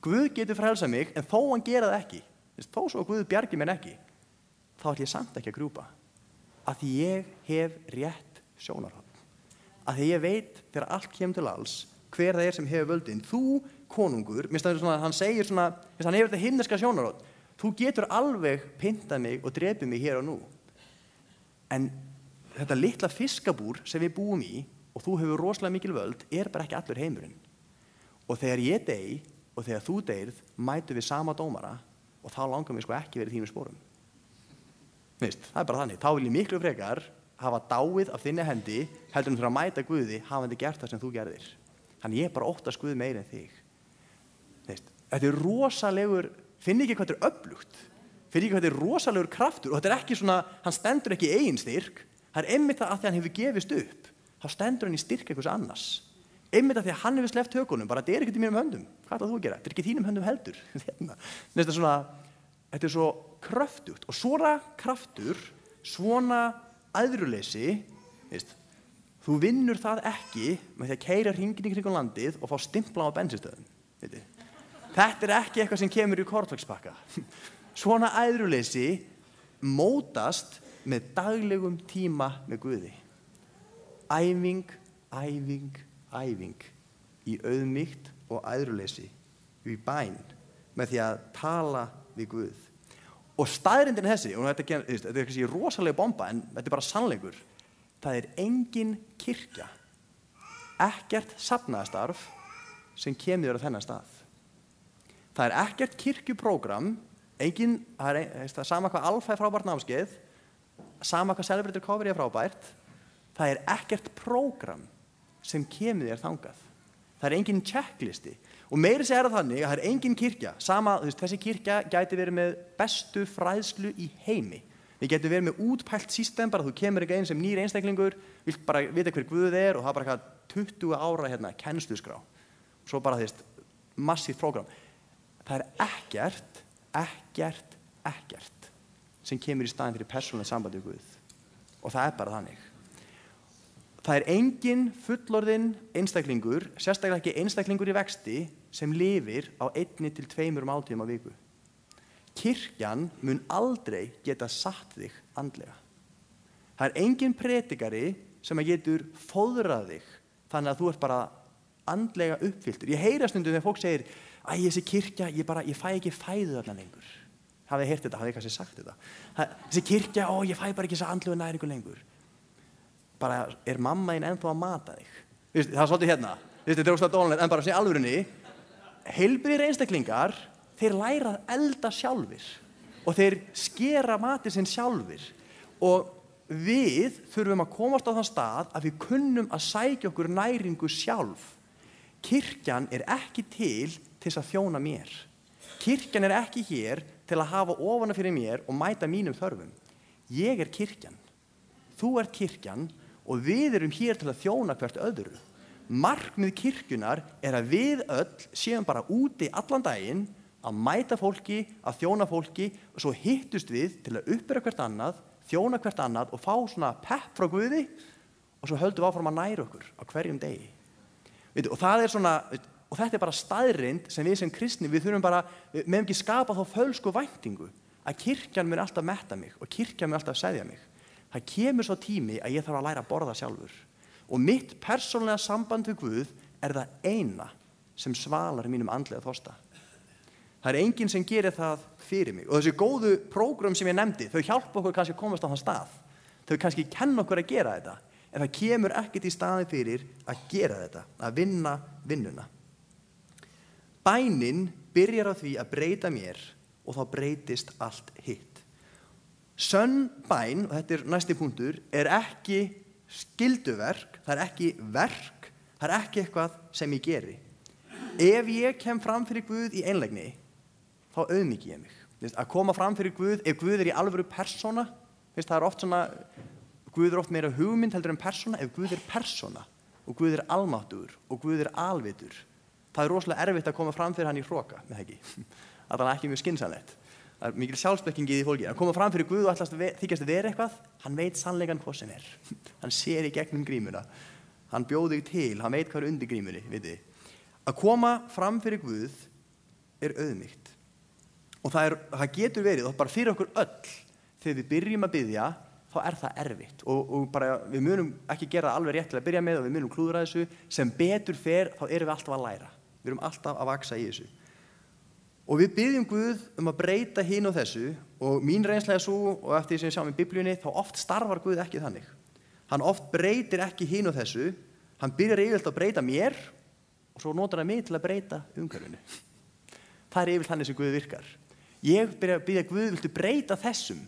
Guð getur frelsað mig en þó hann gera það ekki, þó svo Guð bjargi mér ekki, þá ætla ég samt ekki að grúpa. Af því ég hef rétt sjónarhorn. Af því ég veit þegar allt kemur til alls hver það sem hefur völdin. Þú, konungur, hann segir svona, hann hefur þetta himneska sjónarhorn. Þú getur alveg pyntað mig og drepið mig hér og nú. En þetta litla fiskabúr sem við búum í og þú hefur rosalega mikil völd bara ekki allur heimurinn. Og þegar ég dey og þegar þú deyrð mætum við sama dómara og þá langar mig sko ekki verið í þínum sporum. Veist, það bara þannig. Þá vil ég miklu frekar hafa dáið af þinni hendi heldur fyrir að mæta Guði hafandi gert það sem þú gerðir. Þannig ég bara óttast Guð meira en þig. Veist, þetta rosalegur, finn ekki hvað þetta öflugt. Finn ekki hvað þetta rosalegur kraftur og þetta ekki svona, hann stendur ekki í eigin styrk. Það einmitt það að því hann hefur gefist upp. Þá stendur hann í styrk einhvers annars. Einmitt að því að hann hefur sleppt tökunum, bara þetta ekkert í mínum höndum. Hvað ætlað þú að gera? Þetta ekki þínum höndum heldur. Þetta svo kröftugt og svona kraftur, svona æðruleysi, veist, þú vinnur það ekki með því að keyra hringinn í kringum landið og fá stimpla á bensinstöðum. Þetta ekki eitthvað sem kemur í kornflakspakka. Svona æðruleysi mótast með daglegum tíma með Guði. Æfing, æfing, æfing í auðmýkt og æðruleysi, í bæn, með því að tala við Guð. Og staðreyndin þessi, og þetta er kannski rosalega bomba, en þetta bara sannleikur, það engin kirkja, ekkert safnaðarstarf sem kemur á þennan stað. Það ekkert kirkjuprógram, það sama hvað Alfa frábært námskeið, sama hvað Celebrated Recovery frábært, það ekkert prógram sem kemur þér þangað. Það engin checklisti. Og meira segir það þannig að það engin kirkja. Sama, þessi kirkja gæti verið með bestu fræðslu í heimi. Við getum verið með útpælt system, bara þú kemur ekki einn sem nýr einstaklingur, vilt bara vita hver Guð og það bara 20 ára kennsluskrá. Svo bara massíft prógram. Það ekkert sem kemur í staðinn fyrir persónulegt samband við Guð. Og það bara þannig. Það engin fullorðinn einstaklingur, sérstaklega ekki einstaklingur í vexti, sem lifir á 1 til 2 máltíðum á viku. Kirkjan mun aldrei geta satt þig andlega. Það engin predikari sem getur fóðrað þig þannig að þú bara andlega uppfylltur. Ég heyra stundum þegar fólk segir þessi kirkja, ég fæ ekki fæðu þarna lengur. Hafið heyrt þetta, hafið kannski sagt þetta. Þessi kirkja, ég fæ bara ekki þessa andlegu næringu lengur. Bara mamma þín ennþá að mata þig. Það svolítið hérna, þetta óslega dónalegt, en bara sem í alvörunni, heilbrigðir einstaklingar, þeir læra að elda sjálfir og þeir skera matinn sinn sjálfir og við þurfum að komast á þann stað að við kunnum að sækja okkur næringu sjálf. Kirkjan ekki til þess að þjóna mér. Kirkjan ekki hér til að hafa ofana fyrir mér og mæta mínum þörfum. Ég kirkjan. Þú kirkjan og við erum hér til að þjóna hvert öðru. Markmið kirkjunar að við öll séum bara úti allan daginn að mæta fólki, að þjóna fólki og svo hittust við til að uppbera hvert annað, þjóna hvert annað og fá svona pepp frá Guði og svo höldum við áfram að næra okkur á hverjum degi. Og það svona, og þetta bara staðreynd sem við sem kristni, við þurfum bara, við meðum ekki skapa þá fölsku væntingu að kirkjan mun alltaf metta mig og kirkjan mun alltaf seðja mig. Það kemur svo tími að ég þarf að læra að borða sjálfur. Og mitt persónulega samband við Guð það eina sem svalar mínum andlega þorsta. Það enginn sem gerir það fyrir mig. Og þessi góðu prógram sem ég nefndi, þau hjálpa okkur kannski að komast á þann stað. Þau kannski kenna okkur að gera þetta. En það kemur ekkert í staði fyrir að gera þetta, að vinna vinnuna. Bænin byrjar á því að breyta mér og þá breytist allt hitt. Sönn bæn, og þetta næsti punktur, ekki skylduverk, það ekki verk, það ekki eitthvað sem ég geri. Ef ég kem fram fyrir Guð í einlægni, þá auðmýki ég mig. Að koma fram fyrir Guð, ef Guð í alvöru persóna, það oft svona, Guð oft meira hugmynd heldur en persóna, ef Guð persóna, og Guð almáttugur, og Guð alvitur, það rosalega erfitt að koma fram fyrir hann í hroka, með ekki. Það ekki mjög skynsamlegt. Það mikil sjálfsblekking í því fólki. Að koma fram fyrir Guð og ætlast þykjast vera eitthvað, hann veit sannleikann hvað sem Hann sér í gegnum grímuna. Hann bjóð þig til, hann veit hvað undir grímunni, vitið þið. Að koma fram fyrir Guð auðmýkt. Og það getur verið, og bara fyrir okkur öll, þegar við byrjum að biðja, þá það erfitt. Og bara, við munum ekki gera það alveg rétt til að byrja með og við munum klúðra þessu. Sem betur fer, þá erum við alltaf að læra. Við erum alltaf að vaksa í þessu. Og við biðjum Guð að breyta hinu og þessu, og mín reynsla svo, og eftir því sem við sjáum í Biblíunni, þá oft starfar Guð ekki þannig. Hann oft breytir ekki hinu og þessu, hann byrjar yfirleitt að breyta mér, og svo notar hann mig til að breyta umhverfinu. Það yfirleitt þannig sem Guð virkar. Ég byrja að biðja Guð, viltu breyta þessum?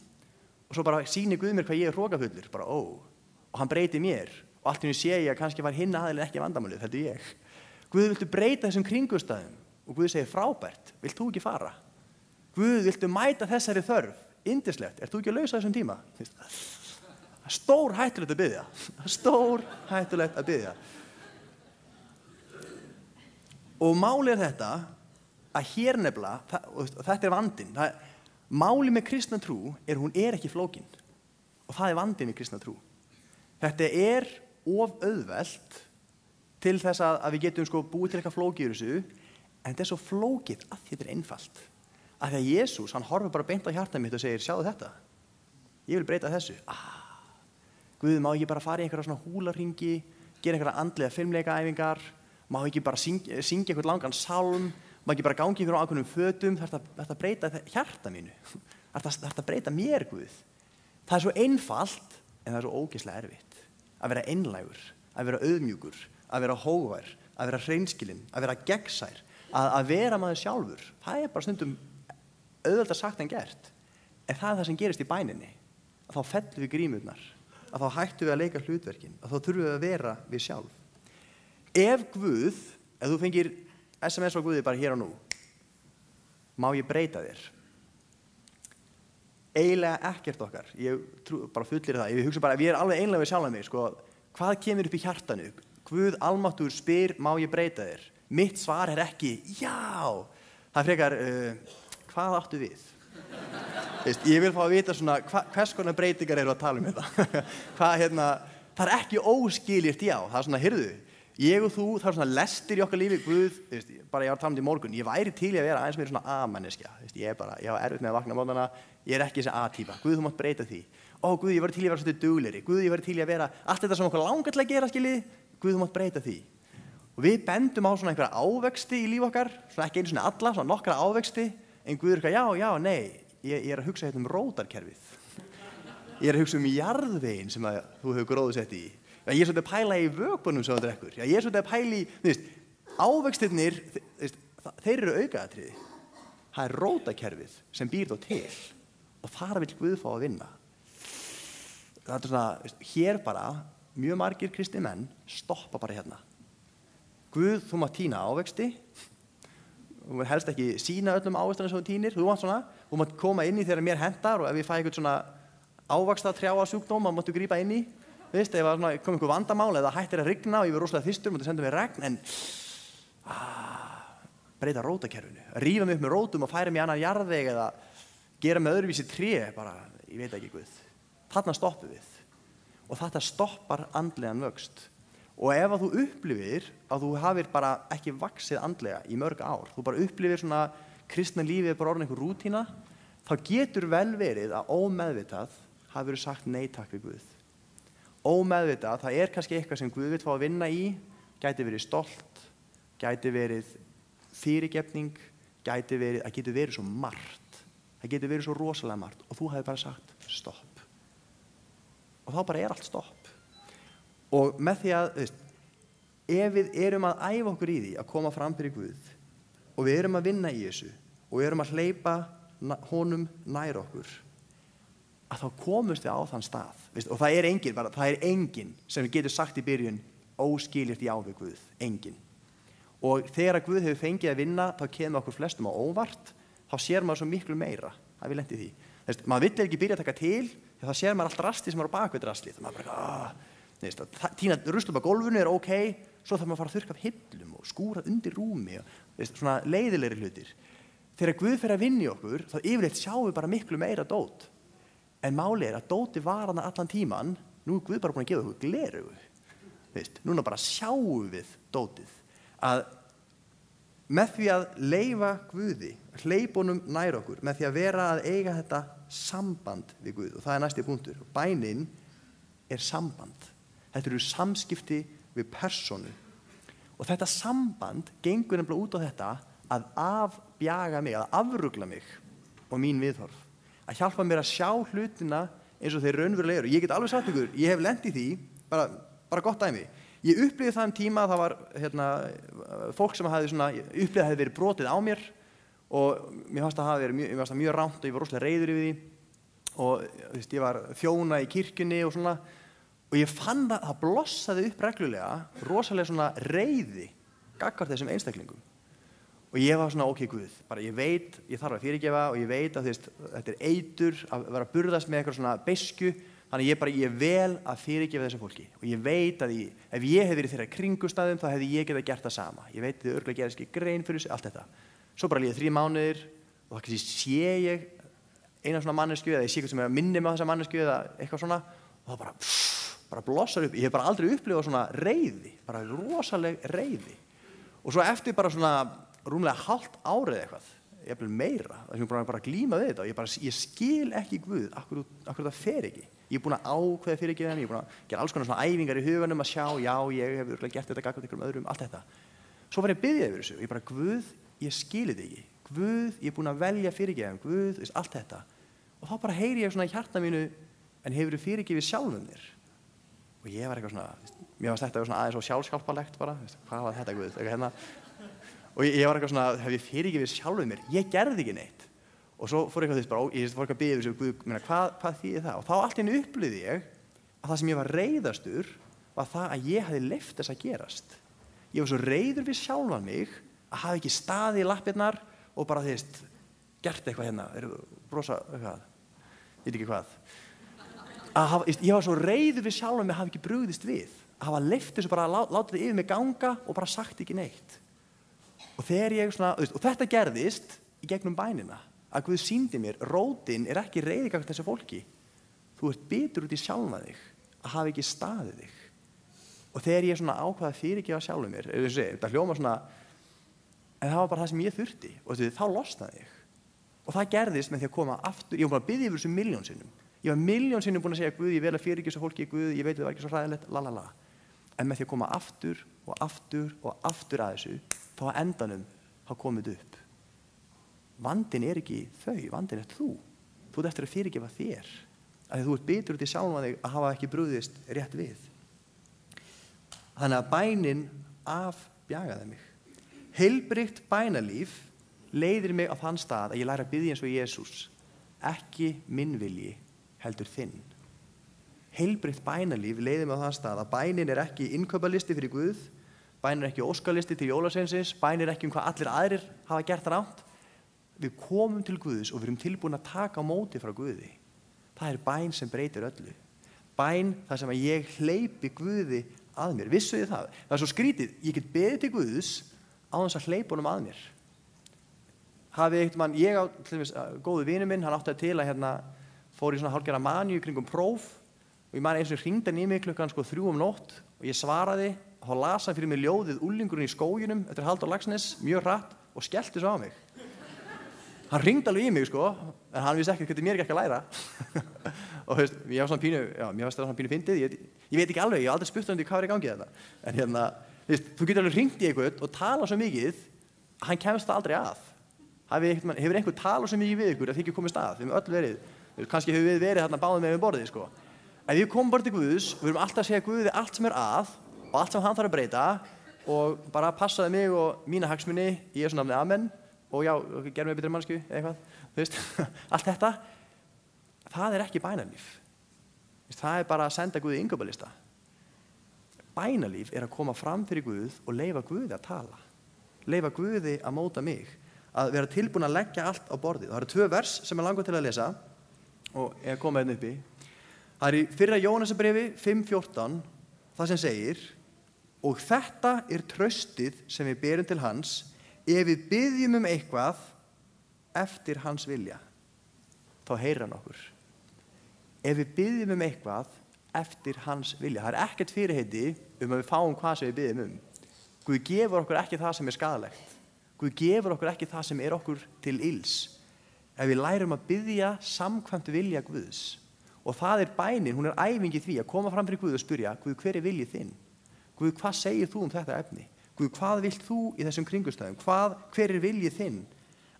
Og svo bara sýnir Guð mér hvað ég hrokafullur, bara og hann breytir mér, og allt í einu sé ég að kannski var hinn aðilinn ekki vandamálið, heldur ég. Guð, viltu breyta þessum kringumstæðum? Og Guð segir, frábært, vilt þú ekki fara? Guð, viltu mæta þessari þörf? Yndislegt, ert þú ekki að lausa þessum tíma? Það er stór hættulegt að biðja. Stór hættulegt að biðja. Og málið þetta, að hér nefnilega, og þetta vandinn, málið með kristna trú hún ekki flókin. Og það vandinn með kristna trú. Þetta of auðvelt til þess að við getum búið til eitthvað flókið í þessu, en þetta svo flókið að þetta einfalt. Að því að Jesús, hann horfir bara beint á hjartað mitt og segir, sjáðu þetta, ég vil breyta þessu. Guð, má ekki bara fara í einhverja svona húlarringi, gera einhverja andlega filmleikaæfingar, má ekki bara syngja einhvern langan sálm, má ekki bara gangi einhverjum ákveðnum fötum, þetta breyta hjartað mínu. Þetta breyta mér, Guð. Það svo einfalt, en það svo ógeðslega erfitt. Að vera einlægur, að vera auðmjúkur, að vera hógvær, að vera hreinskilinn, að vera gegnsær, að vera maður sjálfur. Það bara stundum auðveldar sagt en gert. En það sem gerist í bæninni, að þá fellum við grímurnar, að þá hættum við að leika hlutverkin, að þá þurfum við að vera við sjálf. Ef þú fengir SMS frá Guði bara hér og nú, má ég breyta þér? Eiginlega ekkert okkar. Ég bara fullir það. Ég hugsa bara, við erum alveg einlega við sjálf mig, hvað kemur upp í hjartanu? Guð almáttugur spyr, má ég breyta þér? Mitt svar ekki, já. Það frekar, hvað áttu við? Ég vil fá að vita svona, hvers konar breytingar eru að tala um þetta? Það ekki óskiljert já. Það svona, heyrðu, ég og þú, það svona lestir í okkar lífi, Guð, bara ég var talandi í morgun, ég væri til í að vera aðeins meira svona A-manneskja. Ég var erfitt með að vakna á morgnana, ég ekki þessi A-típa. Guð, þú mátt breyta því. Guð, ég var til í að vera svolítið duglegri. Guð, ég var til í að vera allt þetta sem okkur langar til að gera, skiljið. Guð, þú mátt breyta því. Og við bendum á svona einhverja ávexti í líf okkar, svona ekki einu svona alla, svona nokkra ávexti, en Guð eitthvað, já, nei, ég að hugsa hérna rótarkerfið. Ég að hugsa jarðveginn sem að þú hefur gróðsett í. Ég svolítið að pæla í vökbunum sem þú drekkur. Ég svolítið að pæla í, ávextirnir, þeir eru aukaatriði. Það rótarkerfið sem býr þá til og þar vill Guð fá að vinna. Það svona, hér bara, mjög margir kristni menn stoppa bara hérna. Guð, þú mátt tína ávexti, þú mátt helst ekki sýna öllum ávextina sem þú tínir, þú mátt koma inn í þegar mér hentar og ef ég fæ eitthvað svona ávaxta trjáa sjúkdóm, þá máttu grípa inn í, ef það kom einhver vandamál eða hættir að rigna og ég var rosalega þyrstur, máttu senda mér regn, en breyta rótakerfinu, rífa mig upp með rótum og færa mig í annan jarðveg eða gera með öðruvísi tré, bara, ég veit ekki Guð. Þarna stoppum við. Og þetta stoppar andlegan vöxt. Og ef að þú upplifir að þú hafir bara ekki vaxið andlega í mörg ár, þú bara upplifir svona kristna lífið bara orðin einhver rútína, þá getur vel verið að ómeðvitað hafi verið sagt nei takk við Guð. Ómeðvitað, það kannski eitthvað sem Guð vill fá að vinna í, gæti verið stolt, gæti verið fyrirgefning, það getur verið svo margt, það getur verið svo rosalega margt og þú hefði bara sagt stopp. Og þá bara allt stopp. Og með því að, ef við erum að æfa okkur í því að koma fram fyrir Guð og við erum að vinna í þessu og við erum að hleypa honum nær okkur, að þá komumst við á þann stað. Og það enginn sem við getum sagt í byrjun óskiljart já við Guð, enginn. Og þegar að Guð hefur fengið að vinna, þá kemur okkur flestum á óvart, þá sér maður svo miklu meira, það við lent í því. Maður vill ekki byrja að taka til, því þá sér maður allt rastið sem er á bakvið rastið. Það maður bara, tína ruslum á gólfinu ok, svo þarf maður að fara að þurrka af hillum og skúra undir rúmi, svona leiðilegri hlutir. þegar Guð fer að vinna í okkur, þá yfirleitt sjáum við bara miklu meira dót. En máli að dóti var hana allan tíman, nú Guð bara búin að gefa okkur gleraugu. Núna bara sjáum við dótið. Að með því að leyfa Guði, hleypa honum nær okkur, með því að vera að eiga þetta samband við Guð, og það næsti punktur. Bænin samband. Þetta eru samskipti við persónu. Og þetta samband gengur nefnilega út á þetta að afbjaga mig, að afrugla mig og mín viðhorf. Að hjálpa mér að sjá hlutina eins og þeir raunverulega eru. Ég get alveg sagt ykkur, ég hef lent í því, bara gott dæmi. Ég upplifði það tíma að það var fólk sem upplifði að hefði verið brotið á mér og mér fannst það hafa verið mjög rangt og ég var rosalega reiður yfir því og ég var þjóna í kirkjunni og svona. Og ég fann það blossaði upp reglulega, rosalega svona reiði gagnvart þessum einstaklingum. Og ég var svona, ok, Guð, bara ég veit, ég þarf að fyrirgefa og ég veit að þetta eitur að vera að burðast með eitthvað svona beiskju, þannig ég vel að fyrirgefa þessu fólki. Og ég veit að ef ég hef verið þeirra kringumstæðum, þá hefði ég getað gert það sama. Ég veit þið örugglega gerist ekki grein fyrir þessu, allt þetta. Svo bara líða 3 mánuðir og það kannski sé ég eina svona mannesku eða ég sé eitthvað sem minnir mig á þessa mannesku eða eitthvað svona og það bara blossar upp. Ég hef bara aldrei upplifað svona reiði, bara rosaleg reiði. Og svo eftir bara svona rúmlega hálft árið eitthvað, jafnvel meira, þar sem ég bara glíma við þetta og ég skil ekki Guð, akkur það fer ekki. Ég er búin að ákveða fyrirgefa henni, ég er búin að gera alls konar svona æfingar í huganum að sjá, já, ég hef örugglega gert þetta gagnvart einhverjum öðrum, allt þetta. Svo var ég að biðja yfir þessu, ég bara, Guð, ég skil þetta ekki. Guð, ég er búin að velja fyrirgefa, Guð, allt þetta. Og þá bara heyri ég svona í hjarta mínu, en hefurðu fyrirgefið sjálfum þér? Og ég var eitthvað svona, mér fannst þetta svona aðeins svo sjálfshjálparlegt bara, hvað var þetta Guð, eitthvað hérna. Og ég var eitthvað svona, hef ég fyrirgefið sjálfum mér? Ég gerði ekki neitt. Og svo fór eitthvað ég fór eitthvað að biðja þessu, Guð, hvað þýðir það? Og þá allt í einu upplifði ég að það sem ég var reiðastur var það að ég hafði leyft þess að gerast. Ég var svo reiður við sjálfan mig að hafa ekki staðið í lappirnar og bara gert eitthvað hérna, brosa eitthvað, veit ekki hvað. Ég var svo reiður við sjálfan mig að hafa ekki brugðist við, að hafa leyft þessu bara að láta þetta yfir mig ganga og bara sagt ekki neitt. Og þegar ég svona, og þetta gerðist í gegnum bænina, að Guð sýndi mér, rótin ekki reiði gagnvart þessu fólki. Þú ert bitur út í sjálfa þig, að hafa ekki staðið þig. Og þegar ég svona ákvað að fyrirgefa sjálfum mér, þetta hljómar svona, en það var bara það sem ég þurfti, og þá losnaði ég. Og það gerðist með því að koma aftur, ég var bara að biðja yfir þessu 1.000.000 sinnum. Ég var 1.000.000 sinnum búin að segja, Guð, ég vel að fyrirgefa þessu fólki, Guð, ég veit það var ekki svo hræðilegt, lalala. En með því að koma aftur og aftur og aftur að þessu, þá að endanum þá komið upp. Vandinn ekki þau, vandinn þú. Þú ert eftir að fyrirgefa þér. Af því þú ert bitur út í sjálfan þig að hafa ekki brugðist rétt við. Þannig að bænin afbjagaði mig. Heilbrigt bænalíf leiðir mig á þann stað að ég læri að biðja eins og Jesús. Ekki minn vilji, heldur þinn. Heilbrigt bænalíf leiðir mig á þann stað að bænin ekki innkaupalisti fyrir Guð, bænin ekki óskalisti til jólasveinsins, bænin ekki hvað allir aðrir hafa gert rangt. Við komum til Guðs og við erum tilbúin að taka á móti frá Guði. Það bæn sem breytir öllu. Bæn þar sem að ég hleypi Guði að mér. Vissuð þið það? Það svo skrítið, ég get beðið til Guðs á þess að hleypa honum að mér. Ég á til dæmis góðu vinu minn, hann átti til að fór í svona hálfgerða maníu kringum próf og ég man eins og hringdi hann í mig klukkan 3 um nótt og ég svaraði og þá las hann fyrir mig ljóðið Úlingurinn í skóginum eftir Halldór Laxness mjög hratt og skellti svo á mig. Hann hringdi alveg í mig en hann vissi ekki hvernig mér gekk að læra. Og ég var svona pínu, mér varst það svona pínu fyndið, ég veit ekki alveg, ég hef aldrei spurt um því hvað í gangi þetta. En þú getur alveg hringt í eitthvað og tala svo mikið að hann kemst það aldrei að. Hefur einhver talað svo mikið við ykkur að þið ekki komist að, við hefum öll verið, kannski hefur við verið báðum með borðið En við komum bara til Guðs, við erum alltaf að segja Guði allt sem að og allt sem hann þarf að breyta og bara passaði mig og mína hagsmuni í Jesú nafni, amen og já, gerum við betri mannsku eða eitthvað, allt þetta, það ekki bænalíf. Það bara að senda Guði innkaubalista. Bænalíf að koma fram fyrir Guð og leyfa Guði að tala, leyfa Guði að móta mig, að vera tilbúin að leggja allt á borðið. Það eru 2 vers sem langar til að lesa og ég koma hérna uppi. Það í 1. Jóhannesarbréfi 5:14, það sem segir: og þetta traustið sem við berum til hans, ef við biðjum eitthvað eftir hans vilja, þá heyrir hann okkur. Ef við biðjum eitthvað eftir hans vilja, það ekkert fyrirheiti að við fáum hvað sem við biðjum Guð gefur okkur ekki það sem skaðlegt. Guð gefur okkur ekki það sem okkur til ills. Ef við lærum að biðja samkvæmt vilja Guðs, og það bænin, hún æfing í því að koma fram fyrir Guð og spyrja, Guð, hver viljið þinn? Guð, hvað segir þú þetta efni? Guð, hvað vilt þú í þessum kringumstæðum? Hver viljið þinn?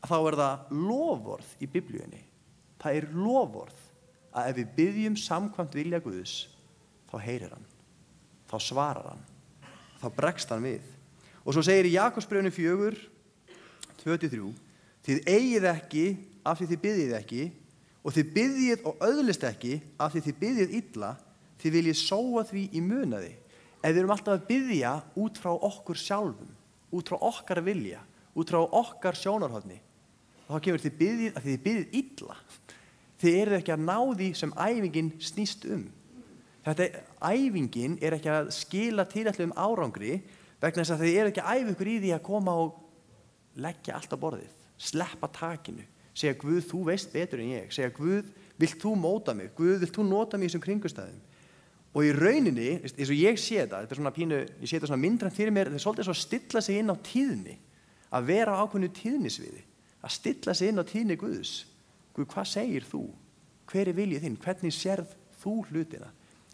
Að þá það loforð í Biblíunni. Það loforð að ef við biðjum samkvæmt vilja Guðs, þá heyrir hann, þá svarar hann, þá bregst hann við. Og svo segir í Jakobsbréfinu 4:23, þið eigið ekki af því þið biðjið ekki, og þið biðjið og öðlist ekki af því þið biðjið illa, þið viljið sóa því í munaði. Ef við erum alltaf að biðja út frá okkur sjálfum, út frá okkar vilja, út frá okkar sjónarhorni, þá kemur þið biðjið að þið biðjið illa. Þið eruð ekki að ná því sem æfingin snýst Æfingin ekki að skila tilætluðum árangri vegna þess að þið ekki að æfa ykkur í því að koma og leggja allt á borðið, sleppa takinu, segja Guð, þú veist betur en ég, segja Guð, vilt þú móta mig, Guð, vilt þú nota mig í þessum kringumstæðum. Og í rauninni, eins og ég sé þetta svona pínu, ég sé þetta svona myndrænt fyrir mér, það svolítið svo að stilla sig inn á tíðni, að vera á ákveðnu tíðnisviði, að stilla sig inn á tíðni Guðs. Guð, hvað segir þú? Hver viljið þinn? Hvernig sérð þú hlutina?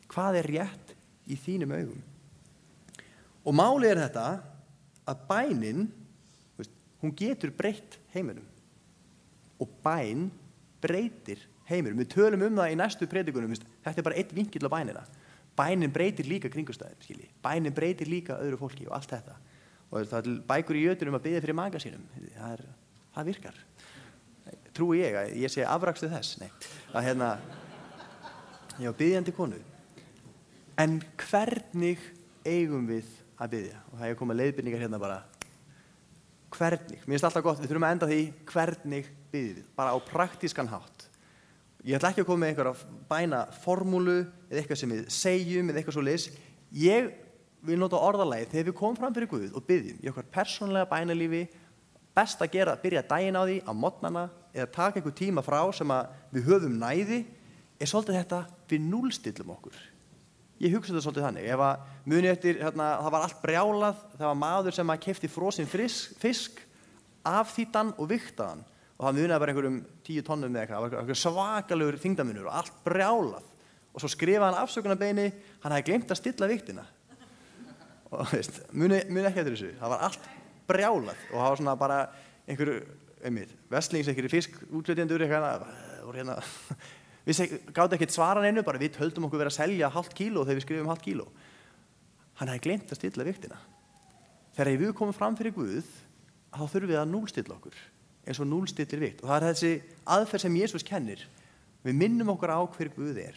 Hvað rétt í þínum augum? Og málið þetta að bænin, hún getur breytt heiminum. Og bæn breytir heiminum. Við tölum það í næstu predikunum, þetta bara einn vinkill á bænina. Bænin breytir líka kringumstæðum, skilji. Bænin breytir líka öðru fólki og allt þetta. Og það bækur í jötunum að biðja fyrir maga sínum. Það virkar. Trúi ég sé afrakstuð þess. Nei, að ég var biðjandi konu. En hvernig eigum við að biðja? Og það koma leiðbeiningar bara. Hvernig? Mér finnst alltaf gott, við þurfum að enda því hvernig biðjum við, bara á praktískan hátt. Ég ætla ekki að koma með einhverja bæna formúlu eða eitthvað sem við segjum eða eitthvað svoleiðis. Ég vil nota orðalagið þegar við komum fram fyrir Guð og biðjum í okkar persónulega bænalífi, best að byrja daginn á því á morgnana eða taka einhver tíma frá sem að við höfum næði, svolítið þetta við núllstillum okkur. Ég hugsa þetta svolítið þannig. Ef að muni eftir, það var allt brjálað, það var maður sem að keypti frosinn fisk, afþýddan og vigtaðan. Og það muniði bara einhverjum 10 tonnum eða eitthvað, það var svakalegur þyngdarmunur og allt brjálað. Og svo skrifaði hann afsökunarbeini, hann hafði gleymt að stilla vigtina. Og muni ekki eftir þessu, það var allt brjálað. Og það var svona bara vestlings, einhverjir fiskútflytjendur, við gátum ekkert svaran einu, bara við höldum okkur vera að selja 0,5 kíló þegar við skrifum 0,5 kíló. Hann hafði gleymt að stilla vigtina. Þegar við komum fram fyrir Guð, þá þurfum við að núllstilla okkur, eins og núllstillir vikt. Og það þessi aðferð sem Jesús kennir. Við minnum okkur á hver Guð er.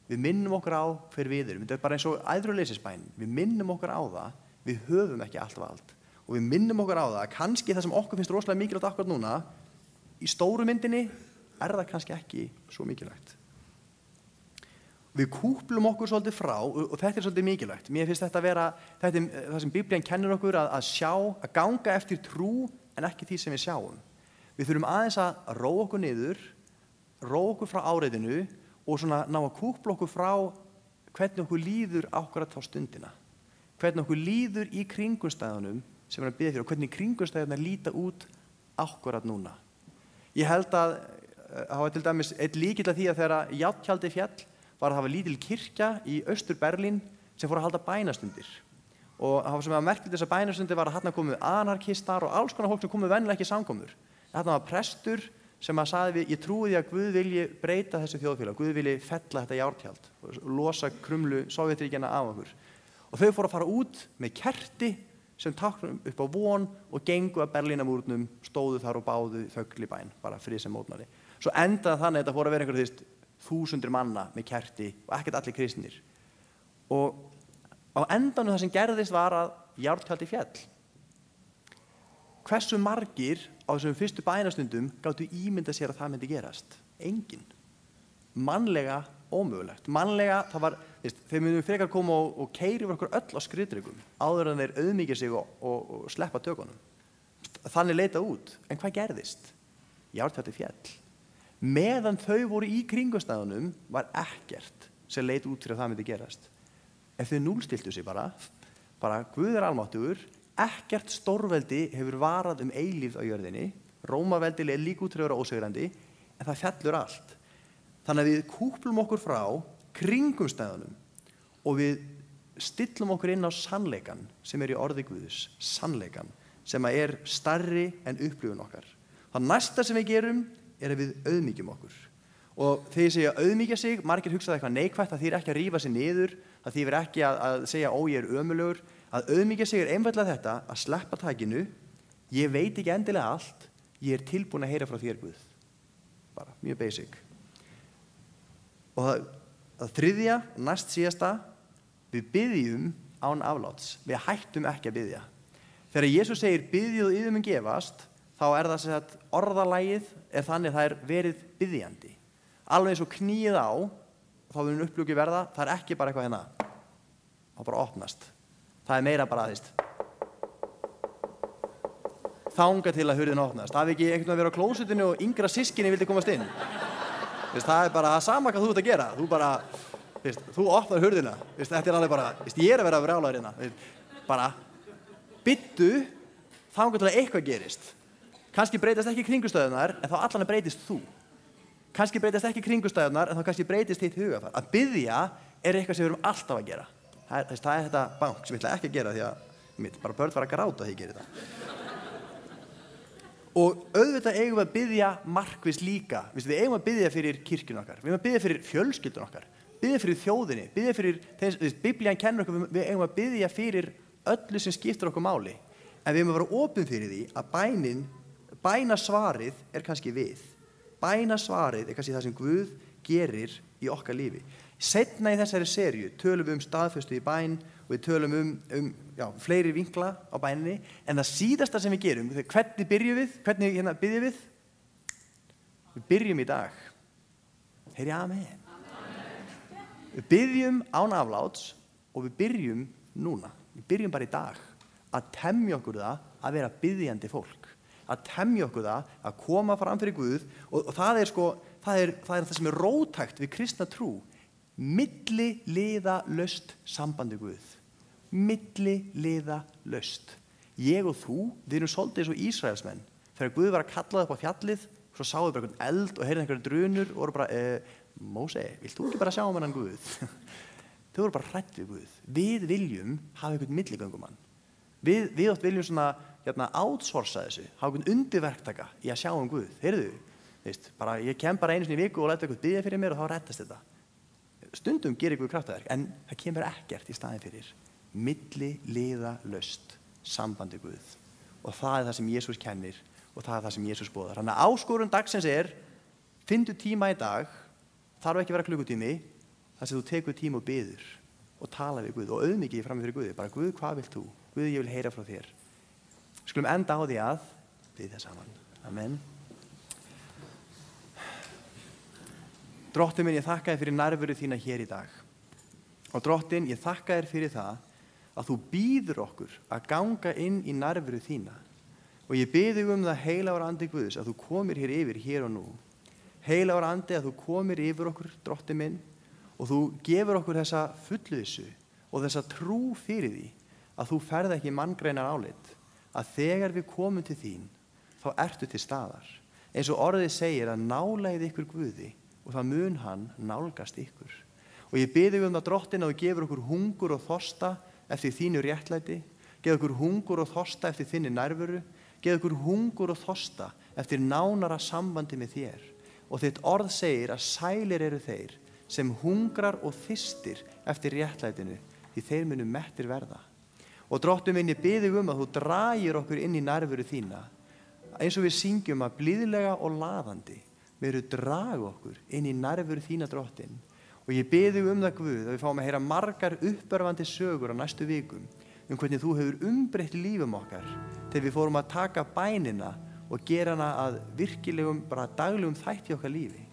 Við minnum okkur á hver við erum. Þetta bara eins og æðruleysisbæn. Við minnum okkur á það, við höfum ekki allt vald. Og við minnum okkur á það að kannski það sem okkur finnst rosalega mikilvægt akkurat núna, í stóru myndinni, það kannski ekki svo mikilvægt. Við kúplum okkur svolítið frá, og þetta svolítið mikilvægt. Mér finnst þetta vera, þetta það sem Biblían kennir okkur að sjá, að ganga eftir trú en ekki því sem við sjáum. Við þurfum aðeins að róa okkur niður, róa okkur frá áreitinu og svona ná að kúpla okkur frá hvernig okkur líður akkurat á stundina. Hvernig okkur líður í kringumstæðunum sem við erum að biðja fyrir og hvernig kringumstæðurnar líta út akkurat núna. Ég held að það var til dæmis eitt lykill að því að þegar járntjaldið féll var að hafa lítil kirkja í Austur-Berlín sem fór að halda bænastundir. Og það sem var merkilegt þessar bænastundir var að þarna komu anarkistar og alls konar fólk sem komu venjulega ekki í samkomur. Þarna var prestur sem að sagði ég trúi því að Guð vilji breyta þessu þjóðfélag, Guð vilji fella þetta járntjald og losa krumlu Sovétríkjanna af okkur. Og þau fóru að fara út með kerti sem táknum upp á von og gengu að Berlínarmúrnum, stóðu þar og báðu þögl í bæn, bara frið sem mótnari. Svo endaði þannig að þetta fór að vera einhverjum þúsundir manna með kerti og ekkert allir kristnir. Og á endanum það sem gerðist var að járntjaldi féll. Hversu margir á þessum fyrstu bænastundum gátu ímynda sér að það myndi gerast? Enginn. Mannlega ómögulegt. Mannlega, það var, þeir myndum frekar koma og keyra yfir okkur öll á skriðdrekum áður en þeir auðmýkja sig og sleppa tökunum. Þannig leita út. En hvað gerðist? járntjaldið féll. Meðan þau voru í kringumstæðunum var ekkert sem leit út fyrir að það myndi gerast. Ef þau núllstiltu sig bara Guð er almáttugur, ekkert stórveldi hefur varað eilífð á jörðinni, Rómaveldi leið líka út fyrir að vera ósigrandi, en það fellur allt. Þannig að við kúplum okkur frá kringumstæðunum og við stillum okkur inn á sannleikan sem í orði Guðs, sannleikan sem er stærri en upplifun okkar. Það næsta sem við gerum að við auðmýkjum okkur. Og þegar ég segja auðmýkja sig, margir hugsa það eitthvað neikvætt, það þýðir ekki að rífa sig niður, það þýðir ekki að segja ó ég ömurlegur. Að auðmýkja sig einfaldlega þetta, að sleppa takinu, ég veit ekki endilega allt, ég tilbúin að heyra frá þér Guð. Bara, mjög basic. Og það þriðja, næst síðasta, við biðjum án afláts. Við hættum ekki að biðja. Þegar Jesús segir biðjið og yður mun gefast, þá það sem sagt orðalagið þannig að það verið biðjandi. Alveg eins og knýið á, þá við upplugi verða, það ekki bara eitthvað hérna. Það bara opnast. Það meira bara þanga til að hurðin opnast. Það ekki einhvern veginn að vera á klósitinu og yngra systkini vildi komast inn. Það bara það sama hvað þú ert að gera. Þú bara, þú opnar hurðina. Þetta alveg bara, ég að vera brjálaður hérna. Bara, byttu þanga til að eitthvað gerist. Kannski breytast ekki kringumstæðurnar, en þá allan breytist þú. Kannski breytast ekki kringumstæðurnar, en þá kannski breytist þitt hugafar. Að biðja eitthvað sem við erum alltaf að gera. Það þetta bank sem ég ætla ekki að gera því að bara börn var að gráta þegar ég geri þetta. Og auðvitað eigum við að biðja markviss líka. Við eigum að biðja fyrir kirkjun okkar. Við eigum að biðja fyrir fjölskyldun okkar. Biðja fyrir þjóðinni. Biðja fyrir Biblían kennir okkur. Við eigum að biðja fyrir öllu sem skiptir okkur máli. En við eigum að vera opin fyrir því að bænasvarið kannski við. Bænasvarið kannski það sem Guð gerir í okkar lífi. Seinna í þessari serju tölum við staðfestu í bæn og við tölum fleiri vinkla á bæninni, en það síðasta sem við gerum, hvernig byrjum við? Hvernig biðjum við? Við byrjum í dag. Heyri amen. Við byrjum án afláts og við byrjum núna. Við byrjum bara í dag að temja okkur það að vera biðjandi fólk. Að temja okkur það að koma fram fyrir Guð og það það sem er róttækt við kristna trú. Milliliðalaust sambandi Guð. Milliliðalaust. Ég og þú, við erum svolítið eins og Ísraelsmenn. Þegar Guð var að kalla upp á fjallið, svo sáðu bara einhvern eld og heyrðu einhverjum drunur og voru bara, Móse, vilt þú ekki bara sjá hann Guð? Þau voru bara hrædd við Guð. Við viljum hafa einhvern milligöngumann. Við oft viljum svona, outsourca þessu, hafa einhvern undirverktaka í að sjá Guð. Heyrðu, bara, ég kem bara einu sinni í viku og læta einhvern biðja fyrir mér og þá rettast þetta. Stundum gerir Guð kraftaverk, en það kemur ekkert í staðinn fyrir milliliðalaust sambandi Guð. Og það það sem Jesús kennir og það það sem Jesús boðar. Þannig að áskorun dagsins finndu tíma í dag, þarf ekki að vera klukkutími, þar sem þú tekur tíma og biður og tala við Guð og auðmýkið fram fyrir Guði. Bara Guð, hvað vilt þú? Guð, ég vil heyra frá þér. Skulum enda á því að biðja saman. Amen. Drottinn minn, ég þakka þér fyrir nærveru þína hér í dag. Og Drottinn, ég þakka þér fyrir það að þú býður okkur að ganga inn í nærveru þína. Og ég bið þig það, heilagur andi Guðs, að þú komir hér og nú. Heilagur andi, að þú komir yfir okkur, Drottinn minn, og þú gefur okkur þessa fullvissu og þessa trú fyrir því að þú ferð ekki manngreinar álit, að þegar við komum til þín, þá ertu til staðar. Eins og orðið segir að nálægið ykkur Guði og það mun hann nálgast ykkur. Og ég bið þig það, Drottinn, að þú gefur okkur hungur og þorsta eftir þínu réttlæti, gefur okkur hungur og þorsta eftir þinni nærveru, gefur okkur hungur og þorsta eftir nánara sambandi með þér. Og þitt orð segir að sælir eru þeir sem hungrar og þyrstir eftir réttlætinu, því þeir munu mettir verða. Og Drottinn minn, ég bið þig að þú dragir okkur inn í nærveru þína, eins og við syngjum að blíðlega og laðandi veru draga okkur inn í nærveru þína, Drottinn. Og ég bið þig það, Guð, að við fáum að heyra margar uppörvandi sögur á næstu vikum hvernig þú hefur umbreytt lífum okkar þegar við fórum að taka bænina og gera hana að virkilegum, bara daglegum þætti okkar lífi.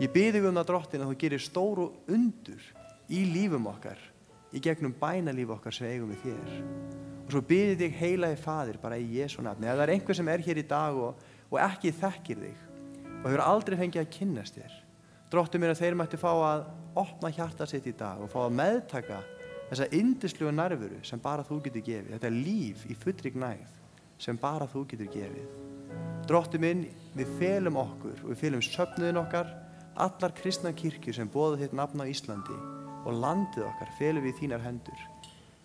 Ég bið þig það, Drottinn, að þú gerir stór og undur í lífum okkar, í gegnum bænalíf okkar sem eigum við þér. Og svo bið ég þig, heilagi Faðir, bara í Jesú nafni. Ef það einhver sem hér í dag og og ekki þekkir þig og hefur aldrei fengið að kynnast þér. Drottinn minn, að þeir mættu fá að opna hjarta sitt í dag og fá að meðtaka þessa yndislegu nærveru sem bara þú getur gefið. Þetta líf í fullri gnægð sem bara þú getur gefið. Drottinn minn, við felum okkur og við felum söfnuðin okkar, allar kristna kirkjur sem boða þitt nafn á Íslandi og landið okkar felum við í þínar hendur.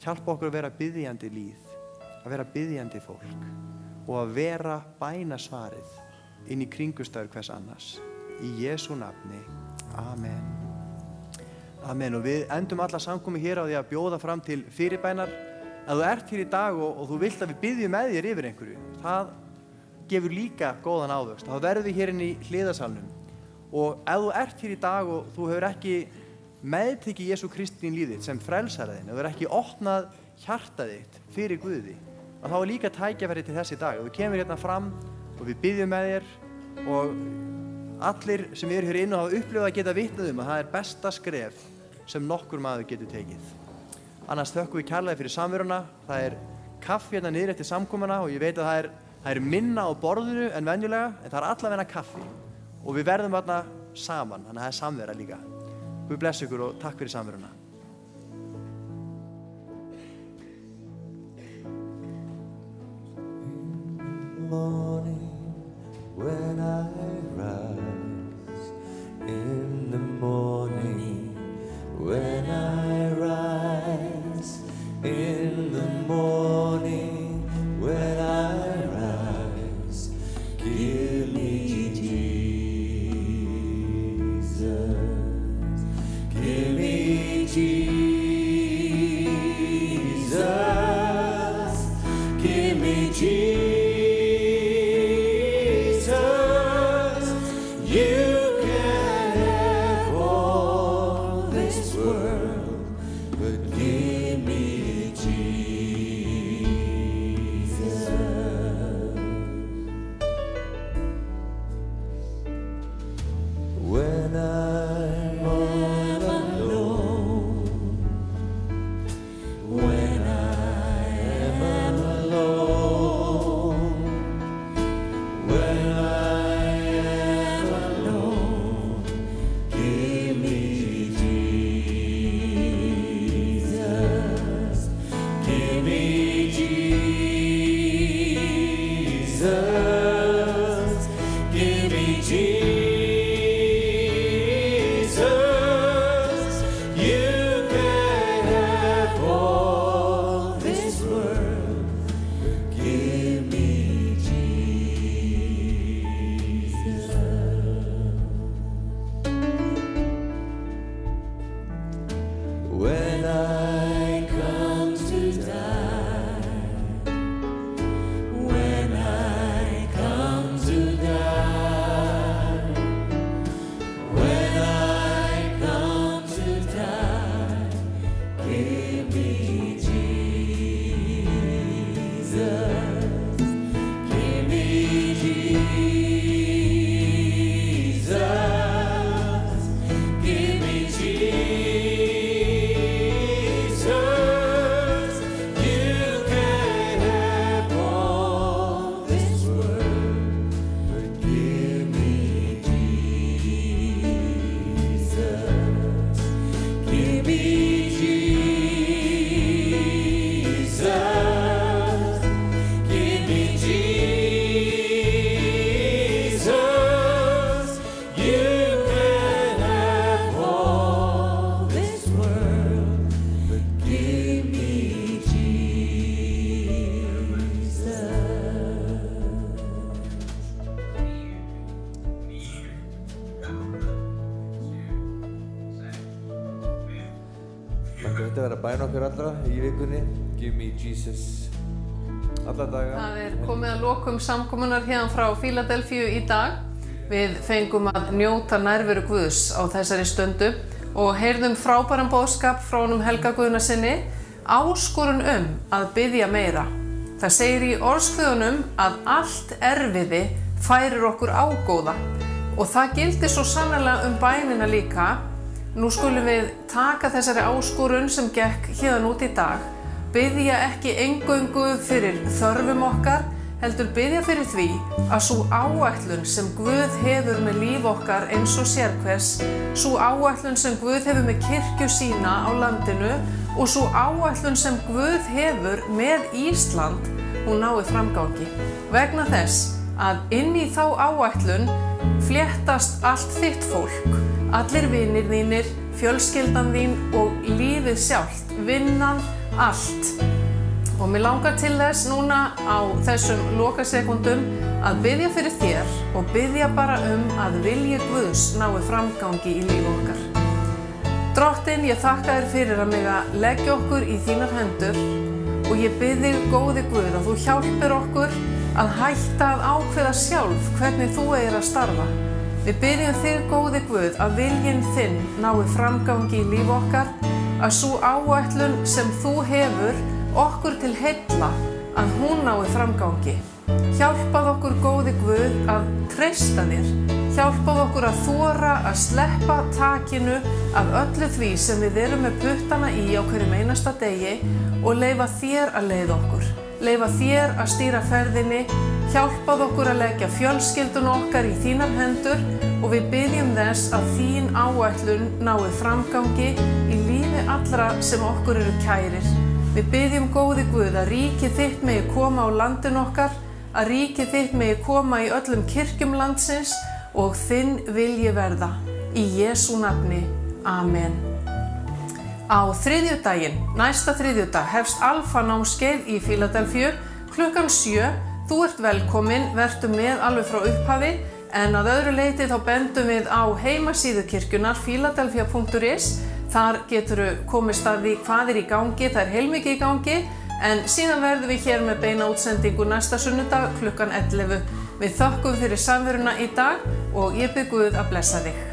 Hjálpa okkur að vera biðjandi líð, að vera biðjandi fólk og að vera bænasvarið inn í kringumstæður hvers annars. Í Jesú nafni. Amen. Amen. Og við endum alla samkomi hér á því að bjóða fram til fyrirbænar. Ef þú ert hér í dag og þú vilt að við biðjum með þér yfir einhverju, það gefur líka góðan ávöxt. Þá verðum við hér inn í hliðarsalnum. Og ef þú ert hér í dag og þú hefur ekki meðtekið Jesú Kristi í lífið þitt sem frelsara þinn, ef þú hefur ekki opnað hjartað þitt fyrir Guði, að þá er líka tækifæri til þess í dag. Og þú kemur hérna fram og við biðjum með þér og allir sem eru hér inn og hafa upplifað að geta vitnað að það er besta skref sem nokkur maður getur tekið. Annars þökkum við kærlega fyrir samveruna. Það er kaffi hérna niður eftir samkomuna og ég veit að það er minna á borðinu en venjulega, en það er allavega kaffi og við verðum þarna saman, þannig að það er samvera líka. Guð blessi ykkur og takk fyrir samveruna. When I rise in the morning, when I rise in the morning, when I rise, give me Jesus, give me Jesus, give me Jesus. Þetta verður að bæna okkur allra í vikunni. Give me Jesus. Alla daga. Það er komið að lokum samkomunar hérna frá Fíladelfíu í dag. Við fengum að njóta nærveru Guðs á þessari stundu og heyrðum frábæran boðskap frá honum Helga Guðnasyni, áskorun að biðja meira. Það segir í orðstöðunum að allt erfiði færir okkur ágóða og það gildir svo sannarlega bænina líka. Nú skulum við taka þessari áskorun sem gekk hérna út í dag, biðja ekki eingöngu fyrir þörfum okkar, heldur biðja fyrir því að sú áætlun sem Guð hefur með líf okkar eins og sérhvers, sú áætlun sem Guð hefur með kirkju sína á landinu og sú áætlun sem Guð hefur með Ísland, hún nái framgangi. Vegna þess að inn í þá áætlun fléttast allt þitt fólk, allir vinir þínir, fjölskyldan þín og lífið sjálft, vinnan, allt. Og mér langar til þess núna á þessum lokasekundum að biðja fyrir þér og biðja bara að vilji Guðs nái framgangi í líf okkar. Drottinn, ég þakka þér fyrir að mega leggja okkur í þínar hendur og ég bið þig, góði Guð, að þú hjálpir okkur að hætta að ákveða sjálf hvernig þú eigir að starfa. Við biðjum þig, góði Guð, að viljinn þinn nái framgangi í líf okkar, að sú áætlun sem þú hefur okkur til heilla, að hún nái framgangi. Hjálpað okkur, góði Guð, að treysta þér. Hjálpað okkur að þora að sleppa takinu af öllu því sem við erum með puttana í á hverjum einasta degi og leyfa þér að leiða okkur. Leyfa þér að stýra ferðinni. Hjálpað okkur að leggja fjölskyldun okkar í þínar hendur og við biðjum þess að þín áætlun nái framgangi í lífi allra sem okkur eru kærir. Við biðjum, góði Guð, að ríkið þitt megi koma á landinu okkar, að ríkið þitt megi koma í öllum kirkjum landsins og þinn vilji verða. Í Jesú nafni. Amen. Á þriðjudaginn, næsta þriðjudag, hefst alfanámskeið í Fíladelfíu klukkan 7. Þú ert velkomin, vertu með alveg frá upphafi, en að öðru leyti þá bendum við á heimasíðu kirkjunnar philadelphia.is. Þar getur komist að því hvað í gangi, það heilmikið í gangi, en síðan verðum við hér með beina útsendingu næsta sunnudag klukkan 11. Við þökkum fyrir samveruna í dag og ég bið Guð að blessa þig.